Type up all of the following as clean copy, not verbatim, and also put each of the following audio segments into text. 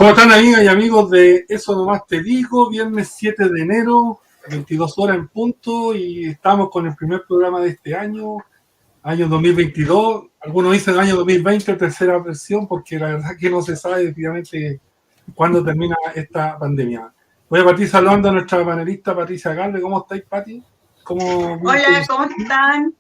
¿Cómo están, amigas y amigos de Eso Nomás Te Digo? Viernes 7 de enero, 22 horas en punto, y estamos con el primer programa de este año 2022. Algunos dicen año 2020, tercera versión, porque la verdad que no se sabe definitivamente cuándo termina esta pandemia. Voy a partir saludando a nuestra panelista Patricia Galvez. ¿Cómo estáis, Pati? Hola, ¿cómo están?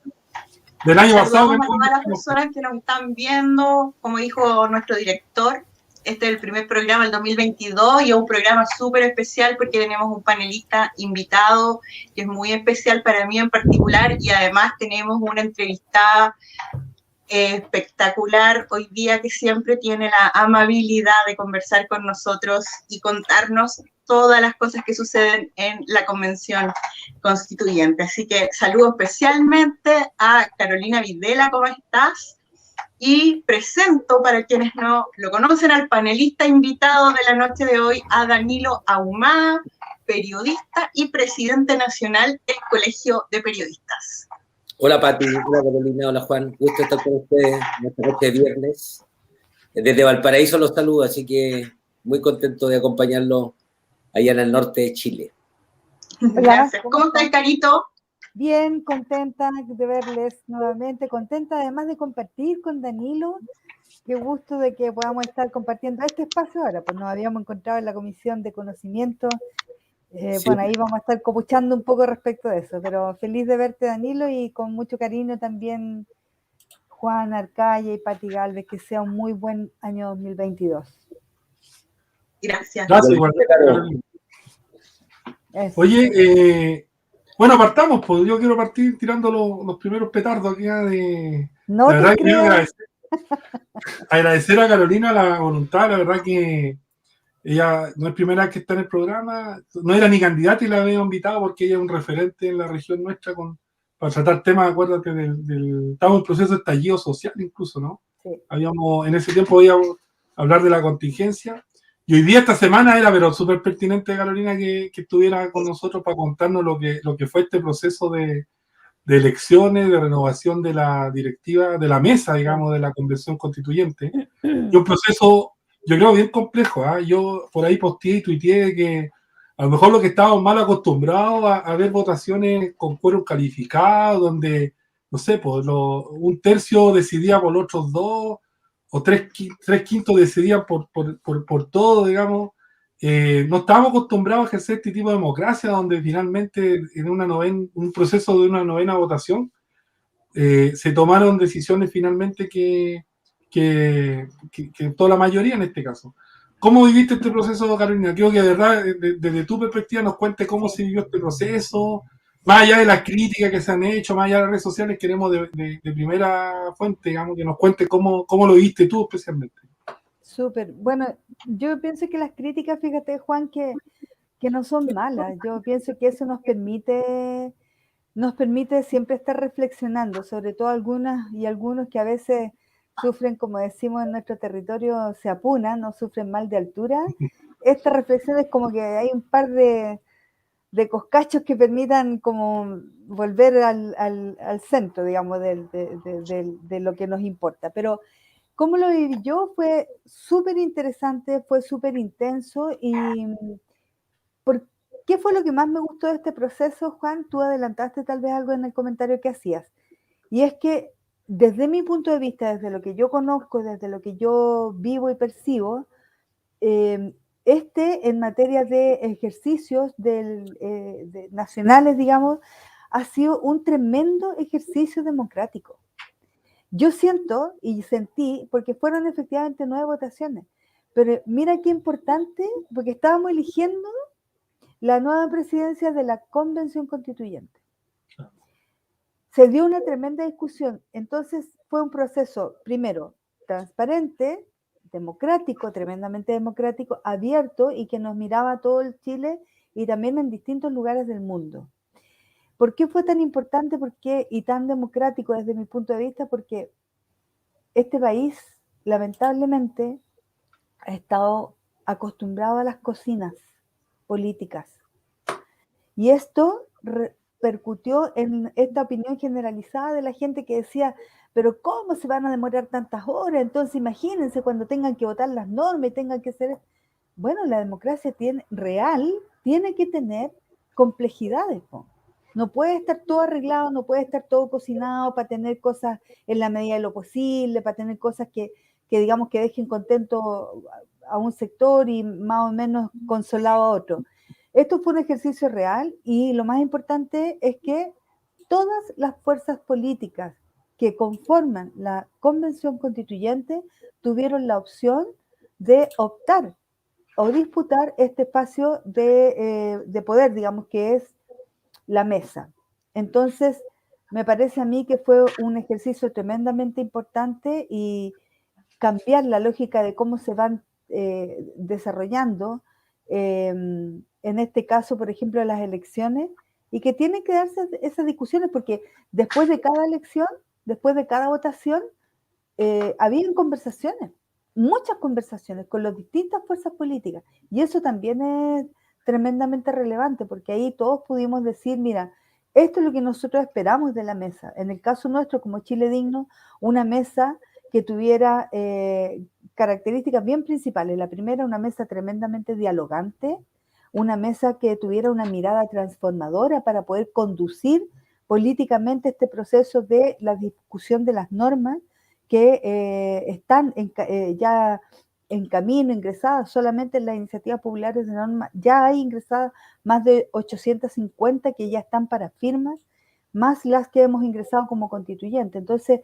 Del año pasado. Saludamos a todas las personas que nos están viendo. Como dijo nuestro director, este es el primer programa del 2022 y es un programa súper especial porque tenemos un panelista invitado que es muy especial para mí en particular, y además tenemos una entrevistada espectacular hoy día que siempre tiene la amabilidad de conversar con nosotros y contarnos todas las cosas que suceden en la Convención Constituyente. Así que saludo especialmente a Carolina Videla. ¿Cómo estás? Y presento, para quienes no lo conocen, al panelista invitado de la noche de hoy, a Danilo Ahumada, periodista y presidente nacional del Colegio de Periodistas. Hola Pati, hola Carolina, hola Juan, gusto estar con ustedes en esta noche de viernes. Desde Valparaíso los saludo, así que muy contento de acompañarlos allá en el norte de Chile. Gracias. ¿Cómo estás, Carito? Bien, contenta de verles nuevamente, contenta además de compartir con Danilo. Qué gusto de que podamos estar compartiendo este espacio ahora, pues nos habíamos encontrado en la Comisión de Conocimiento. Sí. Bueno, ahí vamos a estar copuchando un poco respecto de eso, pero feliz de verte, Danilo, y con mucho cariño también Juan Arcaya y Pati Galvez, que sea un muy buen año 2022. Gracias. Gracias, Carolina. Oye, bueno, partamos, pues yo quiero partir tirando los primeros petardos aquí de... No la verdad te que creo. agradecer a Carolina la voluntad. La verdad que ella no es primera vez que está en el programa, no era ni candidata y la había invitado porque ella es un referente en la región nuestra para tratar temas, acuérdate, estamos en proceso de estallido social incluso, ¿no? Sí. En ese tiempo podíamos hablar de la contingencia, y hoy día, esta semana, era pero súper pertinente, Carolina, que estuviera con nosotros para contarnos lo que fue este proceso de elecciones, de renovación de la directiva, de la mesa, digamos, de la Convención Constituyente. Y un proceso, yo creo, bien complejo. Yo por ahí posteé y tuiteé que a lo mejor lo que estábamos mal acostumbrados a ver votaciones con quórum calificado, donde, no sé, pues un tercio decidía por los otros dos, o tres quintos decidían por todo, digamos. No estábamos acostumbrados a ejercer este tipo de democracia, donde finalmente en un proceso de una novena votación se tomaron decisiones finalmente que toda la mayoría en este caso. ¿Cómo viviste este proceso, Carolina? Creo que de verdad, desde tu perspectiva, nos cuentes cómo se vivió este proceso, más allá de las críticas que se han hecho, más allá de las redes sociales. Queremos de primera fuente, digamos, que nos cuentes cómo lo viste tú especialmente. Súper. Bueno, yo pienso que las críticas, fíjate, Juan, que no son malas. Yo pienso que eso nos permite siempre estar reflexionando, sobre todo algunas y algunos que a veces sufren, como decimos en nuestro territorio, se apunan, no sufren mal de altura. Esta reflexión es como que hay un par de coscachos que permitan como volver al centro, digamos, de lo que nos importa. Pero cómo lo viví yo fue súper interesante, fue súper intenso. Y ¿qué fue lo que más me gustó de este proceso, Juan? Tú adelantaste tal vez algo en el comentario que hacías. Y es que desde mi punto de vista, desde lo que yo conozco, desde lo que yo vivo y percibo, en materia de ejercicios nacionales, digamos, ha sido un tremendo ejercicio democrático. Yo siento y sentí, porque fueron efectivamente 9 votaciones, pero mira qué importante, porque estábamos eligiendo la nueva presidencia de la Convención Constituyente. Se dio una tremenda discusión, entonces fue un proceso, primero, transparente, democrático, tremendamente democrático, abierto, y que nos miraba a todo el Chile y también en distintos lugares del mundo. ¿Por qué fue tan importante y tan democrático desde mi punto de vista? Porque este país, lamentablemente, ha estado acostumbrado a las cocinas políticas. Y esto repercutió en esta opinión generalizada de la gente que decía, pero ¿cómo se van a demorar tantas horas? Entonces imagínense cuando tengan que votar las normas y tengan que hacer... Bueno, la democracia real tiene que tener complejidades, po. No puede estar todo arreglado, no puede estar todo cocinado para tener cosas en la medida de lo posible, para tener cosas que digamos que dejen contento a un sector y más o menos consolado a otro. Esto fue un ejercicio real y lo más importante es que todas las fuerzas políticas que conforman la Convención Constituyente tuvieron la opción de optar o disputar este espacio de poder, digamos, que es la mesa. Entonces, me parece a mí que fue un ejercicio tremendamente importante y cambiar la lógica de cómo se van desarrollando, en este caso, por ejemplo, las elecciones, y que tienen que darse esas discusiones, porque después de cada elección, después de cada votación, habían conversaciones, muchas conversaciones con las distintas fuerzas políticas, y eso también es tremendamente relevante, porque ahí todos pudimos decir, mira, esto es lo que nosotros esperamos de la mesa. En el caso nuestro, como Chile Digno, una mesa que tuviera características bien principales. La primera, una mesa tremendamente dialogante, una mesa que tuviera una mirada transformadora para poder conducir políticamente este proceso de la discusión de las normas que están ya en camino, ingresadas solamente en las iniciativas populares de norma. Ya hay ingresadas más de 850 que ya están para firmas, más las que hemos ingresado como constituyente. Entonces,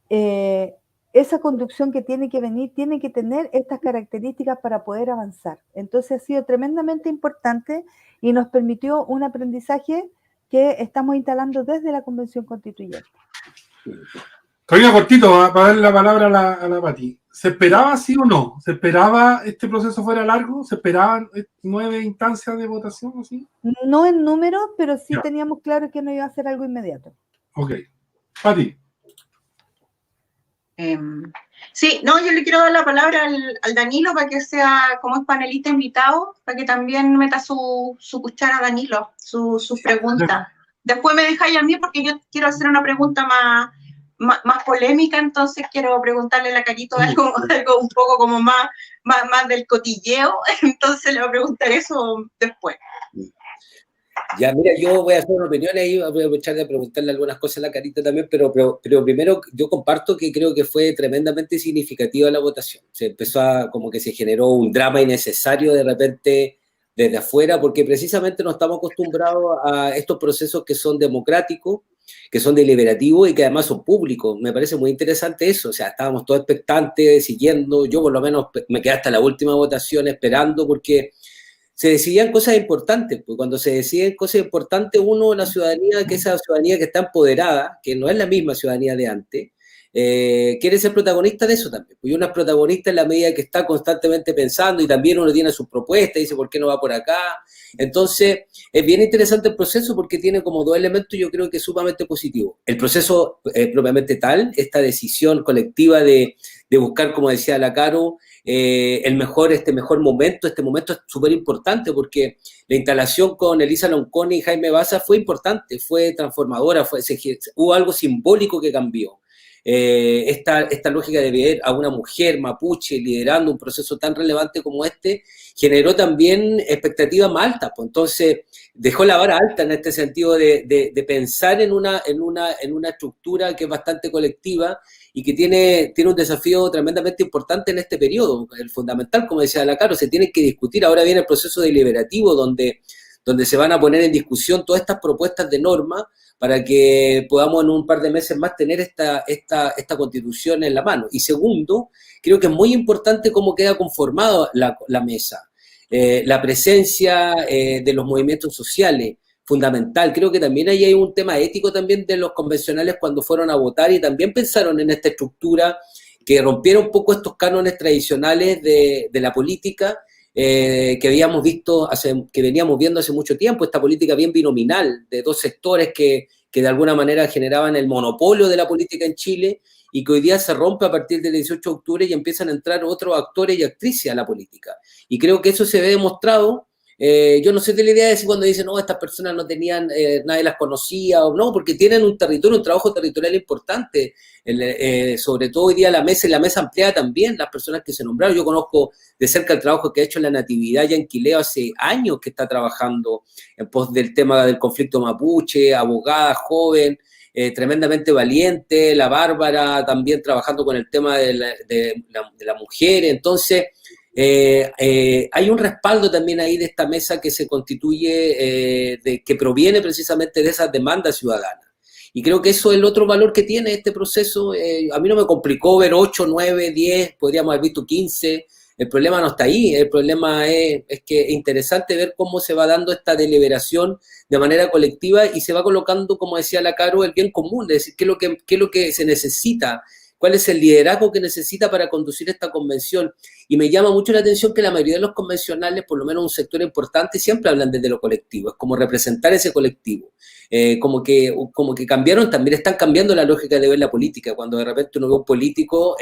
esa conducción que tiene que venir tiene que tener estas características para poder avanzar. Entonces ha sido tremendamente importante y nos permitió un aprendizaje que estamos instalando desde la Convención Constituyente. Carolina, cortito, para darle la palabra a la Pati. ¿Se esperaba sí o no? ¿Se esperaba este proceso fuera largo? ¿Se esperaban 9 instancias de votación así? No en número, pero sí Ya. teníamos claro que no iba a ser algo inmediato. Ok. Pati. Sí, no, yo le quiero dar la palabra al Danilo para que sea, como es panelista invitado, para que también meta su cuchara, Danilo, su pregunta. Después me dejáis a mí porque yo quiero hacer una pregunta más polémica, entonces quiero preguntarle a la Carito algo un poco como más del cotilleo, entonces le voy a preguntar eso después. Ya, mira, yo voy a hacer una opinión ahí, voy a aprovechar de preguntarle algunas cosas a la Carita también, pero primero yo comparto que creo que fue tremendamente significativa la votación. Se empezó como que se generó un drama innecesario de repente desde afuera, porque precisamente no estamos acostumbrados a estos procesos que son democráticos, que son deliberativos y que además son públicos. Me parece muy interesante eso, o sea, estábamos todos expectantes, siguiendo, yo por lo menos me quedé hasta la última votación esperando porque se decidían cosas importantes, pues cuando se deciden cosas importantes, uno, la ciudadanía, que esa ciudadanía que está empoderada, que no es la misma ciudadanía de antes, quiere ser protagonista de eso también. Pues uno es protagonista en la medida que está constantemente pensando y también uno tiene sus propuestas, dice por qué no va por acá. Entonces, es bien interesante el proceso porque tiene como dos elementos, yo creo que sumamente positivos. El proceso propiamente tal, esta decisión colectiva de buscar, como decía la Caro, este mejor momento. Este momento es súper importante porque la instalación con Elisa Loncón y Jaime Baza fue importante, fue transformadora, hubo algo simbólico que cambió. Esta lógica de ver a una mujer mapuche liderando un proceso tan relevante como este generó también expectativas más altas, pues entonces dejó la vara alta en este sentido de pensar en una estructura que es bastante colectiva y que tiene un desafío tremendamente importante en este periodo. El fundamental, como decía la Caro, se tiene que discutir. Ahora viene el proceso deliberativo donde se van a poner en discusión todas estas propuestas de norma para que podamos en un par de meses más tener esta constitución en la mano. Y segundo, creo que es muy importante cómo queda conformada la mesa. La presencia de los movimientos sociales, fundamental. Creo que también ahí hay un tema ético también de los convencionales cuando fueron a votar y también pensaron en esta estructura que rompiera un poco estos cánones tradicionales de la política que veníamos viendo hace mucho tiempo, esta política bien binominal de dos sectores que de alguna manera generaban el monopolio de la política en Chile y que hoy día se rompe a partir del 18 de octubre y empiezan a entrar otros actores y actrices a la política. Y creo que eso se ve demostrado Yo no soy de la idea de si cuando dicen, no, estas personas no tenían, nadie las conocía, o no, porque tienen un territorio, un trabajo territorial importante, sobre todo hoy día la mesa y la mesa ampliada también, las personas que se nombraron. Yo conozco de cerca el trabajo que ha hecho la Natividad ya en Quileo hace años que está trabajando en pos del tema del conflicto mapuche, abogada, joven, tremendamente valiente, la Bárbara también trabajando con el tema de la mujer. Entonces, hay un respaldo también ahí de esta mesa que se constituye, que proviene precisamente de esas demandas ciudadanas. Y creo que eso es el otro valor que tiene este proceso. A mí no me complicó ver 8, 9, 10, podríamos haber visto 15. El problema no está ahí, el problema es que es interesante ver cómo se va dando esta deliberación de manera colectiva y se va colocando, como decía la Caro, el bien común, es decir, qué es lo que se necesita, cuál es el liderazgo que necesita para conducir esta convención. Y me llama mucho la atención que la mayoría de los convencionales, por lo menos un sector importante, siempre hablan desde lo colectivo, es como representar ese colectivo. Como que cambiaron, también están cambiando la lógica de ver la política, cuando de repente uno ve un político,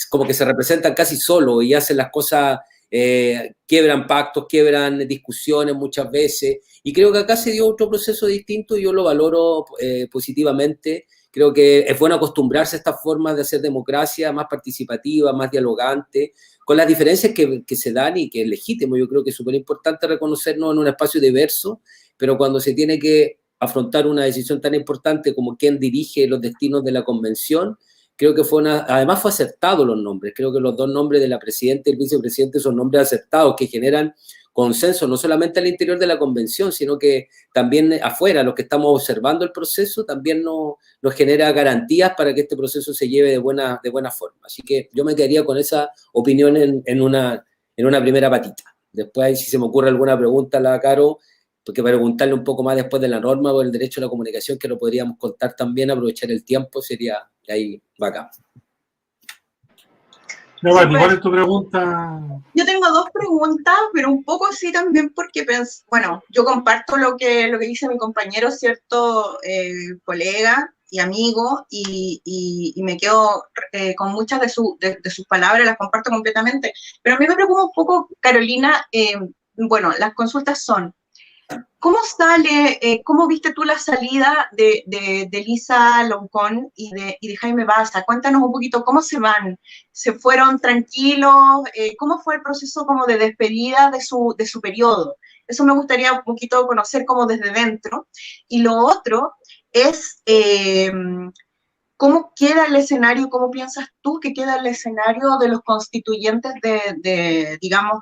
como que se representan casi solo y hacen las cosas, quiebran pactos, quiebran discusiones muchas veces, y creo que acá se dio otro proceso distinto y yo lo valoro positivamente. Creo que es bueno acostumbrarse a estas formas de hacer democracia más participativa, más dialogante, con las diferencias que se dan y que es legítimo. Yo creo que es súper importante reconocernos en un espacio diverso, pero cuando se tiene que afrontar una decisión tan importante como quién dirige los destinos de la convención, creo que además fue acertado los nombres. Creo que los dos nombres de la presidenta y el vicepresidente son nombres acertados que generan consenso, no solamente al interior de la convención, sino que también afuera, los que estamos observando el proceso, también nos genera garantías para que este proceso se lleve de buena forma. Así que yo me quedaría con esa opinión en una primera patita. Después, si se me ocurre alguna pregunta, la Caro, porque preguntarle un poco más después de la norma o el derecho a la comunicación, que lo podríamos contar también, aprovechar el tiempo, sería ahí bacán. No, vale, ¿cuál es tu pregunta? Yo tengo dos preguntas, pero un poco sí también porque, bueno, yo comparto lo que dice mi compañero, cierto, colega y amigo, y me quedo con muchas de sus palabras, las comparto completamente. Pero a mí me preocupa un poco, Carolina, bueno, las consultas son, ¿cómo cómo viste tú la salida de Elisa Loncón y de Jaime Baza? Cuéntanos un poquito cómo se van. ¿Se fueron tranquilos? ¿Cómo fue el proceso como de despedida de su periodo? Eso me gustaría un poquito conocer como desde dentro. Y lo otro es, ¿cómo queda el escenario? ¿Cómo piensas tú que queda el escenario de los constituyentes digamos,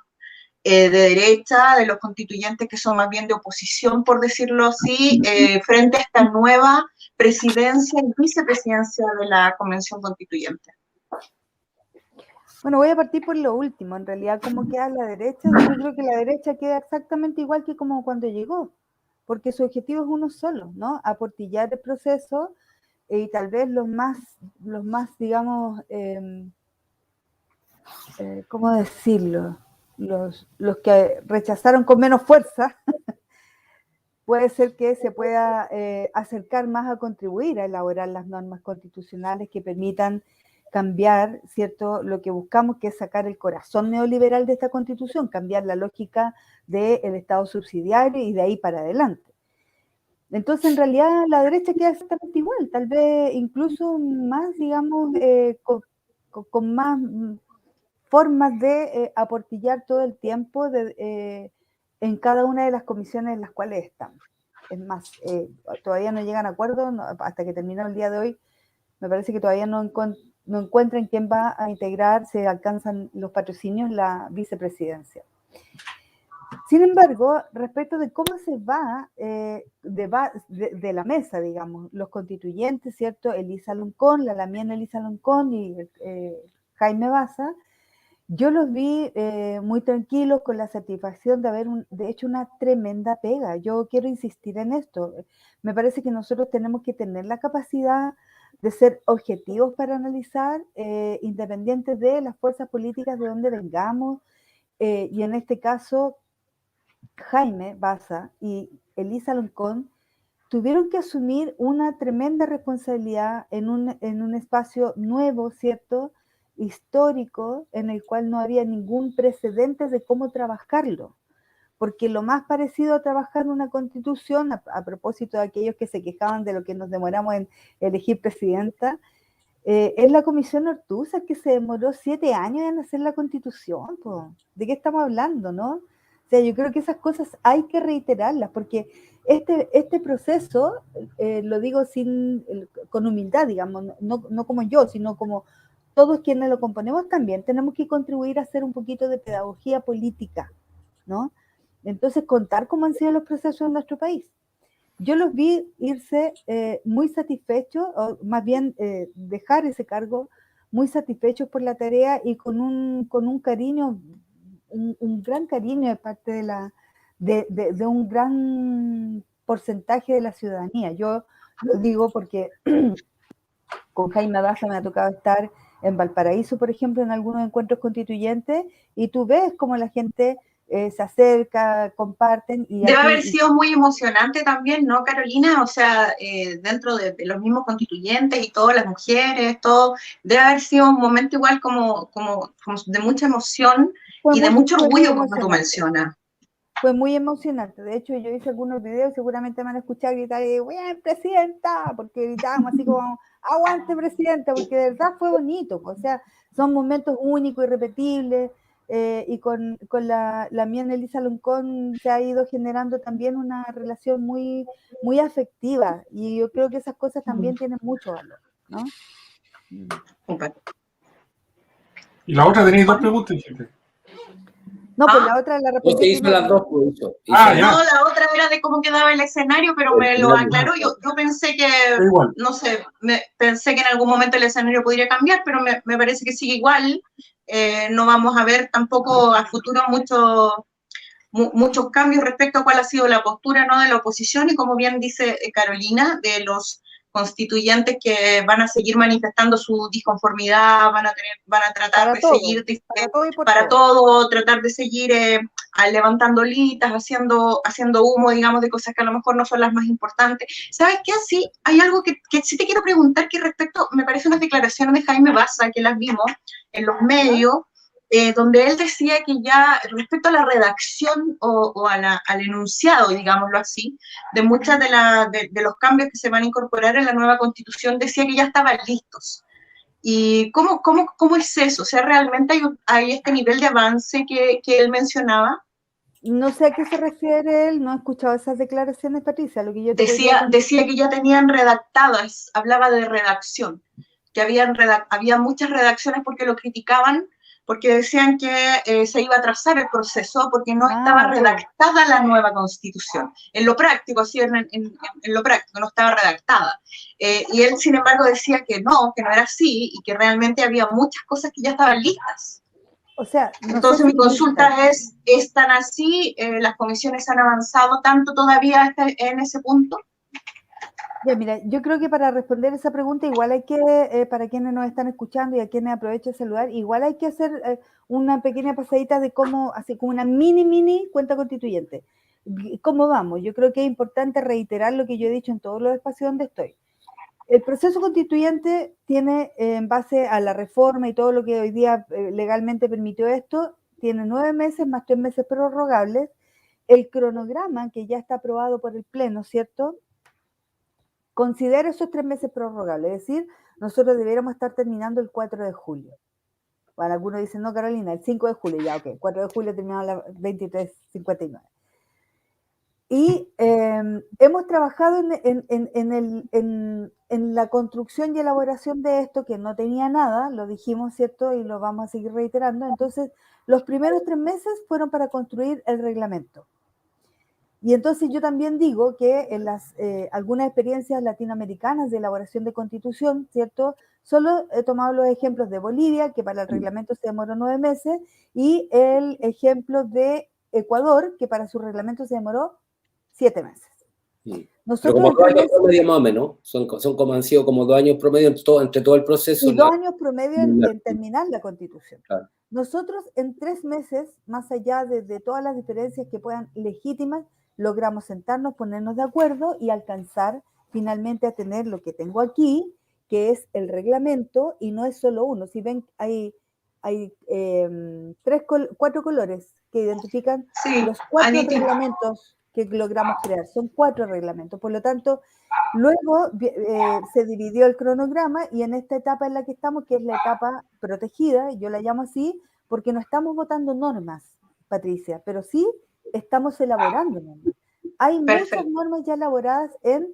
de derecha, de los constituyentes que son más bien de oposición, por decirlo así, frente a esta nueva presidencia y vicepresidencia de la Convención Constituyente? Bueno, voy a partir por lo último. En realidad, ¿cómo queda la derecha? Yo creo que la derecha queda exactamente igual que como cuando llegó, porque su objetivo es uno solo, ¿no? Aportillar el proceso y tal vez los más digamos, ¿cómo decirlo? Los que rechazaron con menos fuerza, puede ser que se pueda acercar más a contribuir a elaborar las normas constitucionales que permitan cambiar, ¿cierto? Lo que buscamos, que es sacar el corazón neoliberal de esta constitución, cambiar la lógica del Estado subsidiario y de ahí para adelante. Entonces, en realidad, la derecha queda exactamente igual, tal vez incluso más, digamos, con más formas de aportillar todo el tiempo en cada una de las comisiones en las cuales estamos. Es más, todavía no llegan a acuerdos, hasta que terminó el día de hoy, me parece que todavía no encuentran quién va a integrar, se alcanzan los patrocinios, la vicepresidencia. Sin embargo, respecto de cómo se va de la mesa, digamos, los constituyentes, ¿cierto? Elisa Loncón, la lamiana Elisa Loncón y Jaime Baza, yo los vi muy tranquilos, con la satisfacción de haber hecho una tremenda pega. Yo quiero insistir en esto. Me parece que nosotros tenemos que tener la capacidad de ser objetivos para analizar, independientes de las fuerzas políticas de donde vengamos, y en este caso, Jaime Baza y Elisa Loncón tuvieron que asumir una tremenda responsabilidad en un espacio nuevo, ¿cierto?, histórico, en el cual no había ningún precedente de cómo trabajarlo. porque lo más parecido a trabajar una constitución, a propósito de aquellos que se quejaban de lo que nos demoramos en elegir presidenta, es la Comisión Ortúzar, que se demoró 7 años en hacer la constitución, po. ¿De qué estamos hablando, no? O sea, yo creo que esas cosas hay que reiterarlas, porque este proceso, lo digo con humildad, digamos, no como yo, sino como todos quienes lo componemos también, tenemos que contribuir a hacer un poquito de pedagogía política, ¿no? Entonces, contar cómo han sido los procesos en nuestro país. Yo los vi irse muy satisfechos, o más bien dejar ese cargo muy satisfechos por la tarea y con un cariño, un gran cariño de parte de un gran porcentaje de la ciudadanía. Yo lo digo porque con Jaime Baza me ha tocado estar en Valparaíso, por ejemplo, en algunos encuentros constituyentes, y tú ves cómo la gente se acerca, comparten. Y debe haber sido muy emocionante también, ¿no, Carolina? O sea, dentro de los mismos constituyentes y todas las mujeres, todo, debe haber sido un momento igual como de mucha emoción y de mucho orgullo, como tú mencionas. Fue muy emocionante. De hecho, yo hice algunos videos, seguramente me van a escuchar gritar, ¡bien, presidenta! Porque gritábamos así como, ¡aguante, presidenta! Porque de verdad fue bonito. O sea, son momentos únicos, irrepetibles. Y con la mía Elisa Loncón se ha ido generando también una relación muy, muy afectiva. Y yo creo que esas cosas también tienen mucho valor, ¿no? Y la otra tenéis 2 preguntas, gente. No, pues la otra la respondí. No, se hizo las 2, pues hizo. Ya. No, la otra era de cómo quedaba el escenario, pero me lo aclaró. Yo pensé que, no sé, pensé que en algún momento el escenario podría cambiar, pero me parece que sigue igual. No vamos a ver tampoco a futuro muchos cambios respecto a cuál ha sido la postura, ¿no?, de la oposición, y como bien dice Carolina, de los constituyentes que van a seguir manifestando su disconformidad, van a tratar de seguir para todo, tratar de seguir levantando litas, haciendo humo, digamos, de cosas que a lo mejor no son las más importantes. ¿Sabes qué? Sí, hay algo que sí te quiero preguntar, que respecto, me parece unas declaraciones de Jaime Baza, que las vimos en los medios, donde él decía que ya respecto a la redacción o al enunciado, digámoslo así, de muchas de los cambios que se van a incorporar en la nueva Constitución, decía que ya estaban listos. ¿Y cómo es eso? O sea, ¿realmente hay este nivel de avance que él mencionaba? No sé a qué se refiere él, no he escuchado esas declaraciones, Patricia. Lo que yo te decía que ya tenían redactadas, hablaba de redacción, que había muchas redacciones porque lo criticaban, porque decían que se iba a atrasar el proceso porque no estaba redactada la nueva Constitución. En lo práctico, así en lo práctico, no estaba redactada. Y él, sin embargo, decía que no era así y que realmente había muchas cosas que ya estaban listas. O sea, no entonces mi consulta ¿es tan así? ¿Las comisiones han avanzado tanto todavía en ese punto? Ya, mira, yo creo que para responder esa pregunta, igual hay que, para quienes nos están escuchando y a quienes aprovecho de saludar, igual hay que hacer una pequeña pasadita de cómo, así como una mini cuenta constituyente. ¿Cómo vamos? Yo creo que es importante reiterar lo que yo he dicho en todos los espacios donde estoy. El proceso constituyente tiene, en base a la reforma y todo lo que hoy día legalmente permitió esto, tiene 9 meses más 3 meses prorrogables. El cronograma, que ya está aprobado por el Pleno, ¿cierto?, considera esos 3 meses prorrogables, es decir, nosotros deberíamos estar terminando el 4 de julio. Bueno, algunos dicen, no, Carolina, el 5 de julio, ya, ok, 4 de julio terminamos a las 23:59. Y hemos trabajado en la construcción y elaboración de esto, que no tenía nada, lo dijimos, ¿cierto? Y lo vamos a seguir reiterando. Entonces, los primeros 3 meses fueron para construir el reglamento. Y entonces yo también digo que en algunas experiencias latinoamericanas de elaboración de constitución, ¿cierto? Solo he tomado los ejemplos de Bolivia, que para el reglamento se demoró 9 meses, y el ejemplo de Ecuador, que para su reglamento se demoró 7 meses. Nosotros, pero como 2 años promedio más o menos, son como han sido como 2 años promedio entre todo el proceso. Y 2 años promedio en terminar la Constitución. Claro. Nosotros en 3 meses, más allá de todas las diferencias que puedan legítimas, logramos sentarnos, ponernos de acuerdo y alcanzar finalmente a tener lo que tengo aquí, que es el reglamento, y no es solo uno. Si ven, hay hay cuatro colores que identifican Sí, los 4 Anita. reglamentos que logramos crear. Son 4 reglamentos. Por lo tanto, luego se dividió el cronograma y en esta etapa en la que estamos, que es la etapa protegida, yo la llamo así, porque no estamos votando normas, Patricia, pero sí estamos elaborando normas. Hay muchas normas ya elaboradas en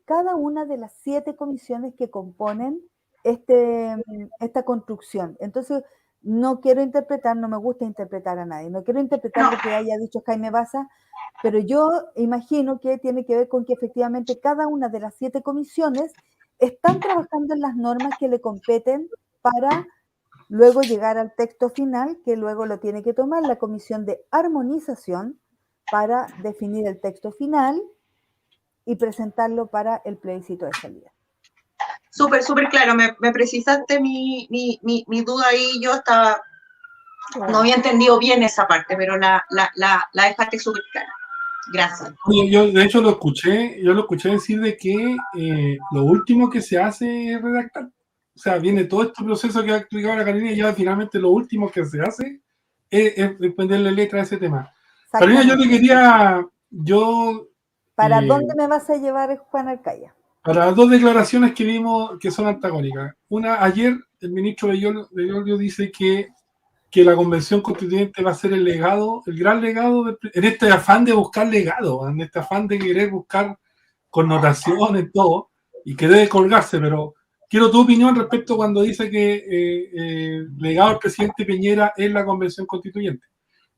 cada una de las 7 comisiones que componen esta construcción. Entonces, no quiero interpretar, no me gusta interpretar a nadie, no quiero interpretar lo que haya dicho Jaime Baza, pero yo imagino que tiene que ver con que efectivamente cada una de las 7 comisiones están trabajando en las normas que le competen para luego llegar al texto final, que luego lo tiene que tomar la comisión de armonización para definir el texto final y presentarlo para el plebiscito de salida. Súper, súper claro, me precisaste mi duda ahí, yo estaba, no había entendido bien esa parte, pero la dejaste súper clara. Gracias. Oye, yo de hecho lo escuché decir de que lo último que se hace es redactar. O sea, viene todo este proceso que ha explicado la Carolina y ya finalmente lo último que se hace es ponerle letra a ese tema. Carolina, yo te quería, ¿Para dónde me vas a llevar, Juan Arcaya? Para las 2 declaraciones que vimos que son antagónicas. Una, ayer el ministro Belolio dice que la convención constituyente va a ser el legado, el gran legado, en este afán de buscar legado, en este afán de querer buscar connotaciones, todo, y que debe colgarse, pero quiero tu opinión respecto cuando dice que legado del presidente Piñera es la convención constituyente.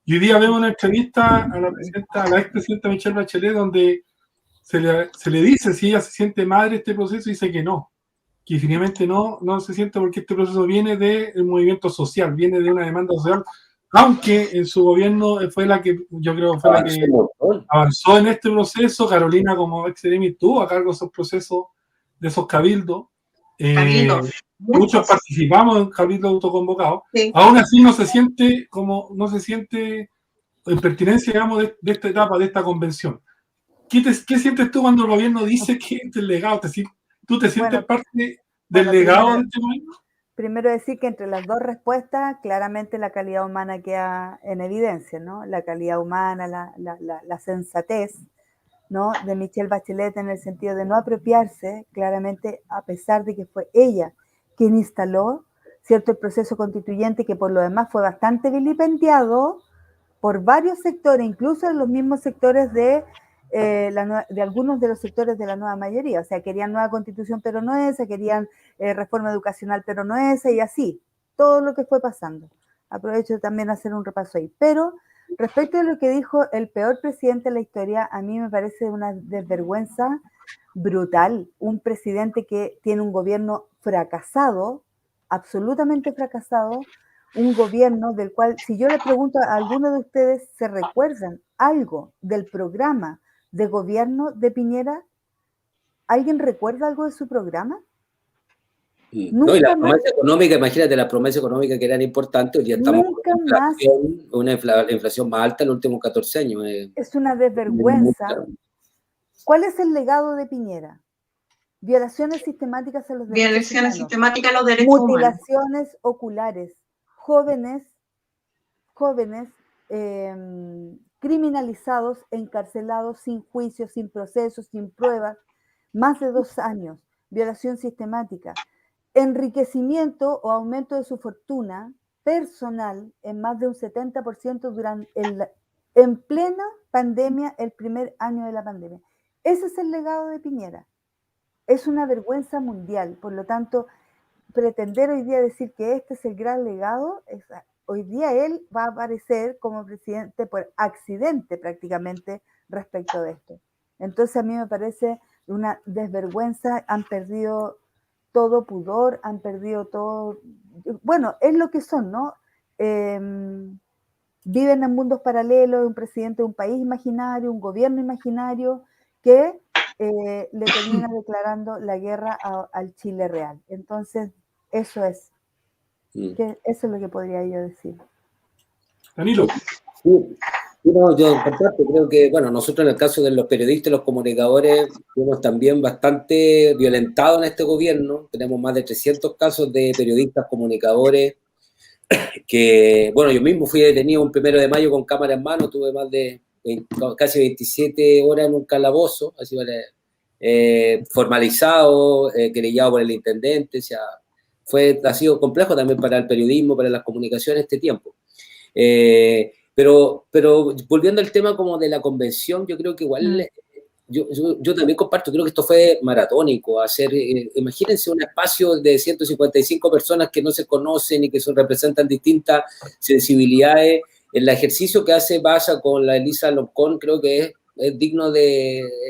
Y hoy día vemos una entrevista a la expresidenta Michelle Bachelet, donde se le dice si ella se siente madre de este proceso y dice que no, que definitivamente no se siente porque este proceso viene del movimiento social, viene de una demanda social, aunque en su gobierno fue la que, yo creo, fue la que avanzó en este proceso. Carolina, como ex-seremi, estuvo a cargo de esos procesos, de esos cabildos. Muchos participamos en cabildos autoconvocados. Sí. Aún así no se siente en pertinencia, digamos, de esta etapa, de esta convención. ¿Qué sientes tú cuando el gobierno dice que es el legado? ¿Tú te sientes parte del legado de este gobierno? Primero decir que entre las 2 respuestas, claramente la calidad humana queda en evidencia, ¿no? La calidad humana, la sensatez, ¿no? De Michelle Bachelet en el sentido de no apropiarse, claramente, a pesar de que fue ella quien instaló, ¿cierto?, el proceso constituyente, que por lo demás fue bastante vilipendiado por varios sectores, incluso en los mismos sectores de algunos de los sectores de la nueva mayoría. O sea, querían nueva constitución, pero no esa, querían reforma educacional, pero no esa, y así, todo lo que fue pasando. Aprovecho también a hacer un repaso ahí. Pero respecto a lo que dijo el peor presidente de la historia, a mí me parece una desvergüenza brutal. Un presidente que tiene un gobierno fracasado, absolutamente fracasado, un gobierno del cual, si yo le pregunto a alguno de ustedes, ¿se recuerdan algo del programa de gobierno de Piñera? ¿Alguien recuerda algo de su programa? No, y la promesa económica, imagínate, la promesa económica que eran importantes, hoy día estamos con una inflación más alta en los últimos 14 años. Es una desvergüenza. ¿Cuál es el legado de Piñera? Violaciones sistemáticas a los derechos humanos. Violaciones sistemáticas a los derechos humanos. Mutilaciones oculares. Jóvenes criminalizados, encarcelados, sin juicio, sin proceso, sin pruebas, más de 2 años, violación sistemática, enriquecimiento o aumento de su fortuna personal en más de un 70% durante en plena pandemia, el primer año de la pandemia. Ese es el legado de Piñera. Es una vergüenza mundial, por lo tanto, pretender hoy día decir que este es el gran legado, hoy día él va a aparecer como presidente por accidente prácticamente respecto de esto. Entonces a mí me parece una desvergüenza, han perdido todo pudor, han perdido todo, bueno, es lo que son, ¿no? Viven en mundos paralelos, un presidente de un país imaginario, un gobierno imaginario que le termina declarando la guerra al Chile real. Entonces, eso es. Eso es lo que podría yo decir. Danilo. Sí, no, yo creo que, bueno, nosotros en el caso de los periodistas y los comunicadores fuimos también bastante violentados en este gobierno. Tenemos más de 300 casos de periodistas, comunicadores que, bueno, yo mismo fui detenido un 1 de mayo con cámara en mano, tuve más de casi 27 horas en un calabozo, así formalizado, querellado por el intendente, o sea, ha sido complejo también para el periodismo, para las comunicaciones este tiempo. Pero volviendo al tema como de la convención, yo creo que igual, yo también comparto, creo que esto fue maratónico, imagínense un espacio de 155 personas que no se conocen y que representan distintas sensibilidades. El ejercicio que hace Baza con la Elisa Loncón creo que es digno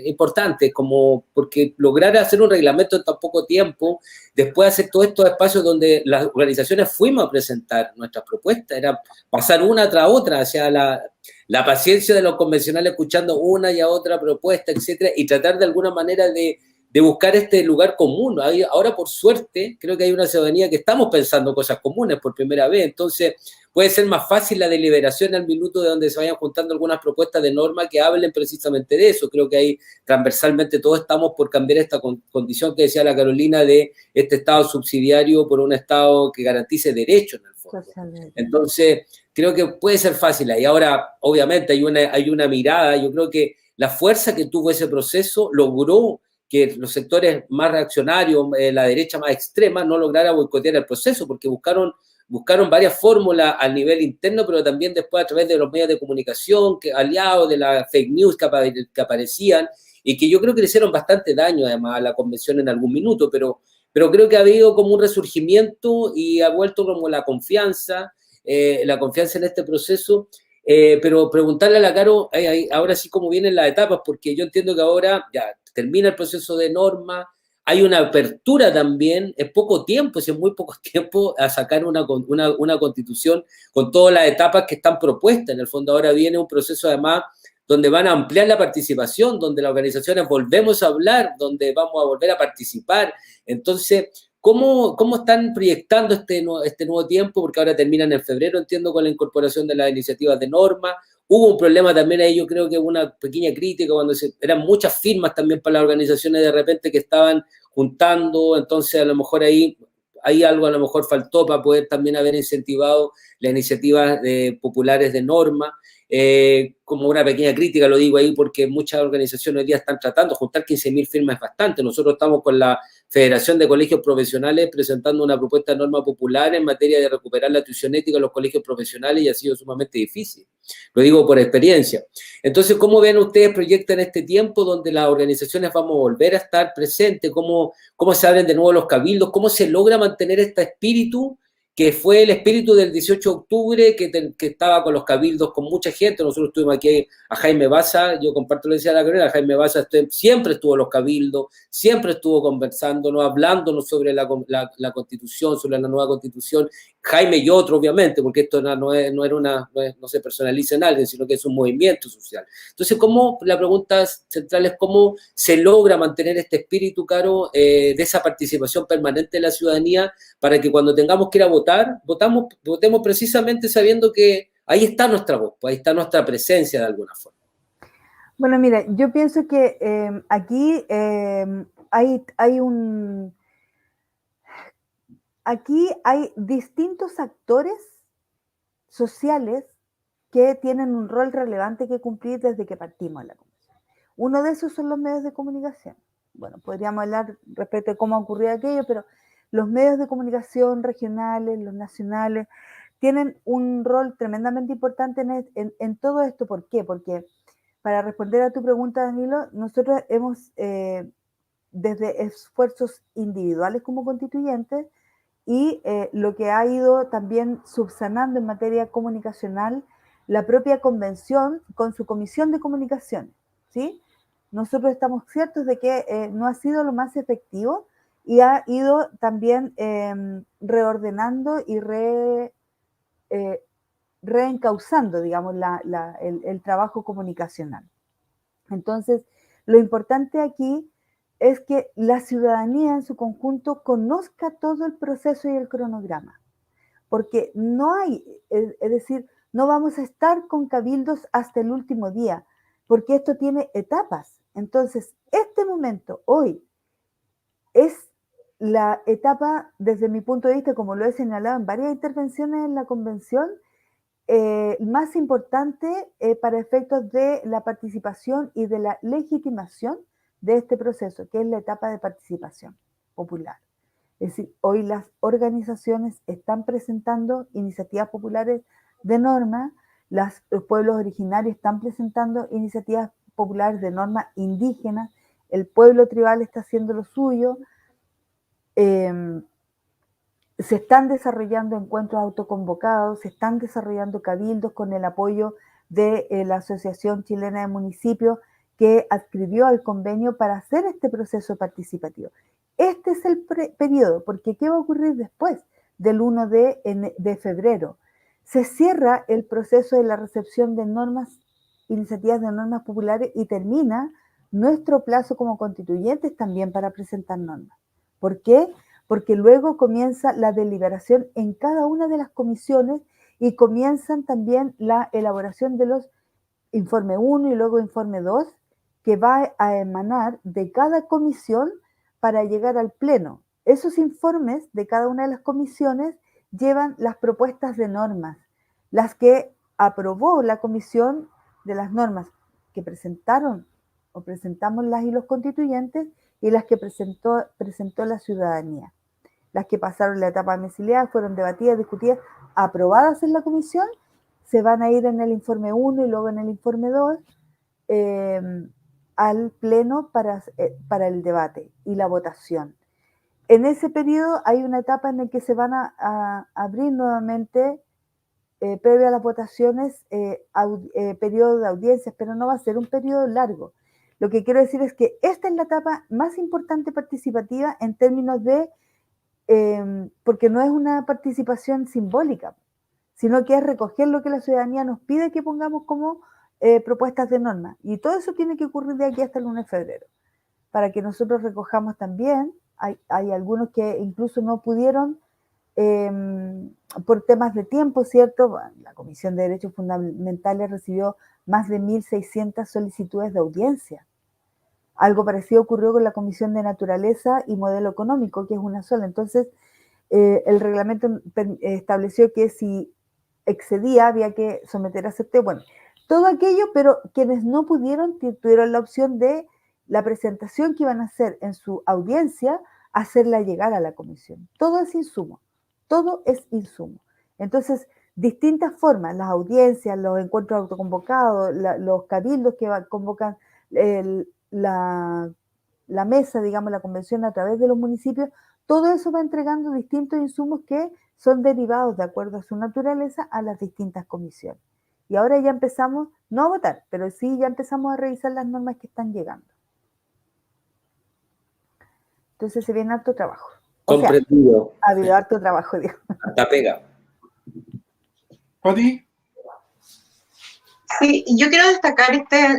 importante, como porque lograr hacer un reglamento en tan poco tiempo, después hacer todos estos espacios donde las organizaciones fuimos a presentar nuestras propuestas, era pasar una tras otra, o sea, la paciencia de los convencionales escuchando una y a otra propuesta, etcétera, y tratar de alguna manera de buscar este lugar común. Ahora, por suerte, creo que hay una ciudadanía que estamos pensando cosas comunes por primera vez, entonces puede ser más fácil la deliberación al minuto de donde se vayan juntando algunas propuestas de norma que hablen precisamente de eso. Creo que ahí transversalmente todos estamos por cambiar esta condición que decía la Carolina de este Estado subsidiario por un Estado que garantice derechos en el fondo. Entonces, creo que puede ser fácil ahí. Ahora, obviamente, hay una mirada, yo creo que la fuerza que tuvo ese proceso logró que los sectores más reaccionarios, la derecha más extrema, no lograra boicotear el proceso, porque buscaron varias fórmulas a nivel interno, pero también después a través de los medios de comunicación, aliados de las fake news que aparecían, y que yo creo que le hicieron bastante daño además a la convención en algún minuto, pero creo que ha habido como un resurgimiento y ha vuelto como la confianza en este proceso. Pero preguntarle a la Caro, ahora sí cómo vienen las etapas, porque yo entiendo que ahora ya termina el proceso de norma, hay una apertura también, es poco tiempo, es muy poco tiempo a sacar una constitución con todas las etapas que están propuestas. En el fondo ahora viene un proceso además donde van a ampliar la participación, donde las organizaciones volvemos a hablar, donde vamos a volver a participar. Entonces, ¿cómo están proyectando este nuevo tiempo? Porque ahora terminan en febrero, entiendo, con la incorporación de las iniciativas de norma. Hubo un problema también ahí, yo creo que hubo una pequeña crítica cuando eran muchas firmas también para las organizaciones de repente que estaban juntando, entonces a lo mejor ahí algo a lo mejor faltó para poder también haber incentivado las iniciativas populares de norma. Como una pequeña crítica, lo digo ahí porque muchas organizaciones hoy día están tratando, juntar 15.000 firmas es bastante. Nosotros estamos con la Federación de Colegios Profesionales presentando una propuesta de norma popular en materia de recuperar la tuición ética en los colegios profesionales y ha sido sumamente difícil. Lo digo por experiencia. Entonces, ¿cómo ven ustedes, proyectan este tiempo donde las organizaciones vamos a volver a estar presentes? ¿Cómo se abren de nuevo los cabildos? ¿Cómo se logra mantener este espíritu que fue el espíritu del 18 de octubre, que estaba con los cabildos, con mucha gente? Nosotros tuvimos aquí a Jaime Baza, yo comparto lo que decía la Carolina, Jaime Baza siempre estuvo en los cabildos, siempre estuvo conversándonos, hablándonos sobre la Constitución, sobre la nueva Constitución, Jaime y otro, obviamente, porque esto no se personaliza en alguien, sino que es un movimiento social. Entonces, la pregunta central es cómo se logra mantener este espíritu, Caro, de esa participación permanente de la ciudadanía, para que cuando tengamos que ir a votar, votemos precisamente sabiendo que ahí está nuestra voz, ahí está nuestra presencia de alguna forma. Bueno, mira, yo pienso que aquí hay distintos actores sociales que tienen un rol relevante que cumplir desde que partimos en la convención. Uno de esos son los medios de comunicación. Bueno, podríamos hablar respecto a cómo ocurrió aquello, pero los medios de comunicación regionales, los nacionales, tienen un rol tremendamente importante en todo esto. ¿Por qué? Porque, para responder a tu pregunta, Danilo, nosotros hemos, desde esfuerzos individuales como constituyentes y lo que ha ido también subsanando en materia comunicacional la propia convención con su comisión de comunicación, ¿sí? Nosotros estamos ciertos de que no ha sido lo más efectivo y ha ido también reordenando y reencauzando, digamos, el trabajo comunicacional. Entonces, lo importante aquí es que la ciudadanía en su conjunto conozca todo el proceso y el cronograma, porque no hay, es decir, no vamos a estar con cabildos hasta el último día, porque esto tiene etapas. Entonces, este momento, hoy, es la etapa, desde mi punto de vista, como lo he señalado en varias intervenciones en la convención, más importante para efectos de la participación y de la legitimación de este proceso, que es la etapa de participación popular. Es decir, hoy las organizaciones están presentando iniciativas populares de norma, los pueblos originarios están presentando iniciativas populares de norma indígenas, el pueblo tribal está haciendo lo suyo, se están desarrollando encuentros autoconvocados, se están desarrollando cabildos con el apoyo de la Asociación Chilena de Municipios que adscribió al convenio para hacer este proceso participativo. Este es el periodo, porque ¿qué va a ocurrir después del 1 de febrero? Se cierra el proceso de la recepción de normas, iniciativas de normas populares y termina nuestro plazo como constituyentes también para presentar normas. ¿Por qué? Porque luego comienza la deliberación en cada una de las comisiones y comienzan también la elaboración de los informe 1 y luego informe 2, que va a emanar de cada comisión para llegar al pleno. Esos informes de cada una de las comisiones llevan las propuestas de normas, las que aprobó la comisión de las normas que presentaron o presentamos las y los constituyentes y las que presentó la ciudadanía. Las que pasaron la etapa domiciliar fueron debatidas, discutidas, aprobadas en la comisión, se van a ir en el informe 1 y luego en el informe 2 al pleno para el debate y la votación. En ese periodo hay una etapa en la que se van a abrir nuevamente, previo a las votaciones, periodo de audiencias, pero no va a ser un periodo largo. Lo que quiero decir es que esta es la etapa más importante participativa en términos de, porque no es una participación simbólica, sino que es recoger lo que la ciudadanía nos pide que pongamos como propuestas de norma. Y todo eso tiene que ocurrir de aquí hasta el 1 de febrero, para que nosotros recojamos también. Hay algunos que incluso no pudieron, por temas de tiempo, ¿cierto? Bueno, la Comisión de Derechos Fundamentales recibió más de 1.600 solicitudes de audiencia. Algo parecido ocurrió con la Comisión de Naturaleza y Modelo Económico, que es una sola. Entonces, el reglamento estableció que si excedía había que someter a sorteo. Bueno, todo aquello, pero quienes no pudieron tuvieron la opción de la presentación que iban a hacer en su audiencia, hacerla llegar a la comisión. Todo es insumo, todo es insumo. Entonces, distintas formas, las audiencias, los encuentros autoconvocados, los cabildos que convocan la mesa, digamos, la convención a través de los municipios, todo eso va entregando distintos insumos que son derivados de acuerdo a su naturaleza a las distintas comisiones. Y ahora ya empezamos, no a votar, pero sí ya empezamos a revisar las normas que están llegando. Entonces se viene harto trabajo. Comprendido. Ha habido harto trabajo, digo. Hasta pega. ¿Pati? Sí, y yo quiero destacar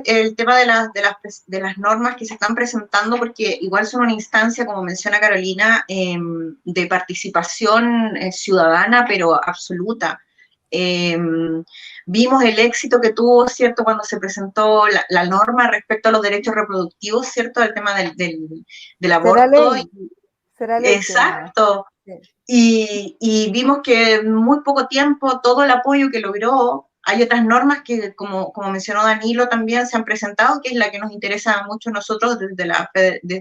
el tema de las normas que se están presentando, porque igual son una instancia, como menciona Carolina, de participación ciudadana, pero absoluta. Vimos el éxito que tuvo, ¿cierto?, cuando se presentó la norma respecto a los derechos reproductivos, ¿cierto?, el tema del aborto. Será ley. Exacto. Sí. Y vimos que en muy poco tiempo todo el apoyo que logró. Hay otras normas que, como mencionó Danilo, también se han presentado, que es la que nos interesa mucho a nosotros desde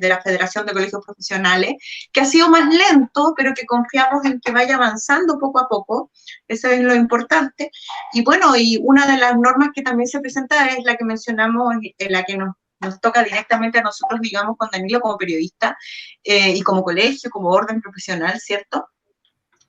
la Federación de Colegios Profesionales, que ha sido más lento, pero que confiamos en que vaya avanzando poco a poco. Eso es lo importante. Y bueno, y una de las normas que también se presenta es la que mencionamos, la que nos toca directamente a nosotros, digamos, con Danilo como periodista y como colegio, como orden profesional, ¿cierto?,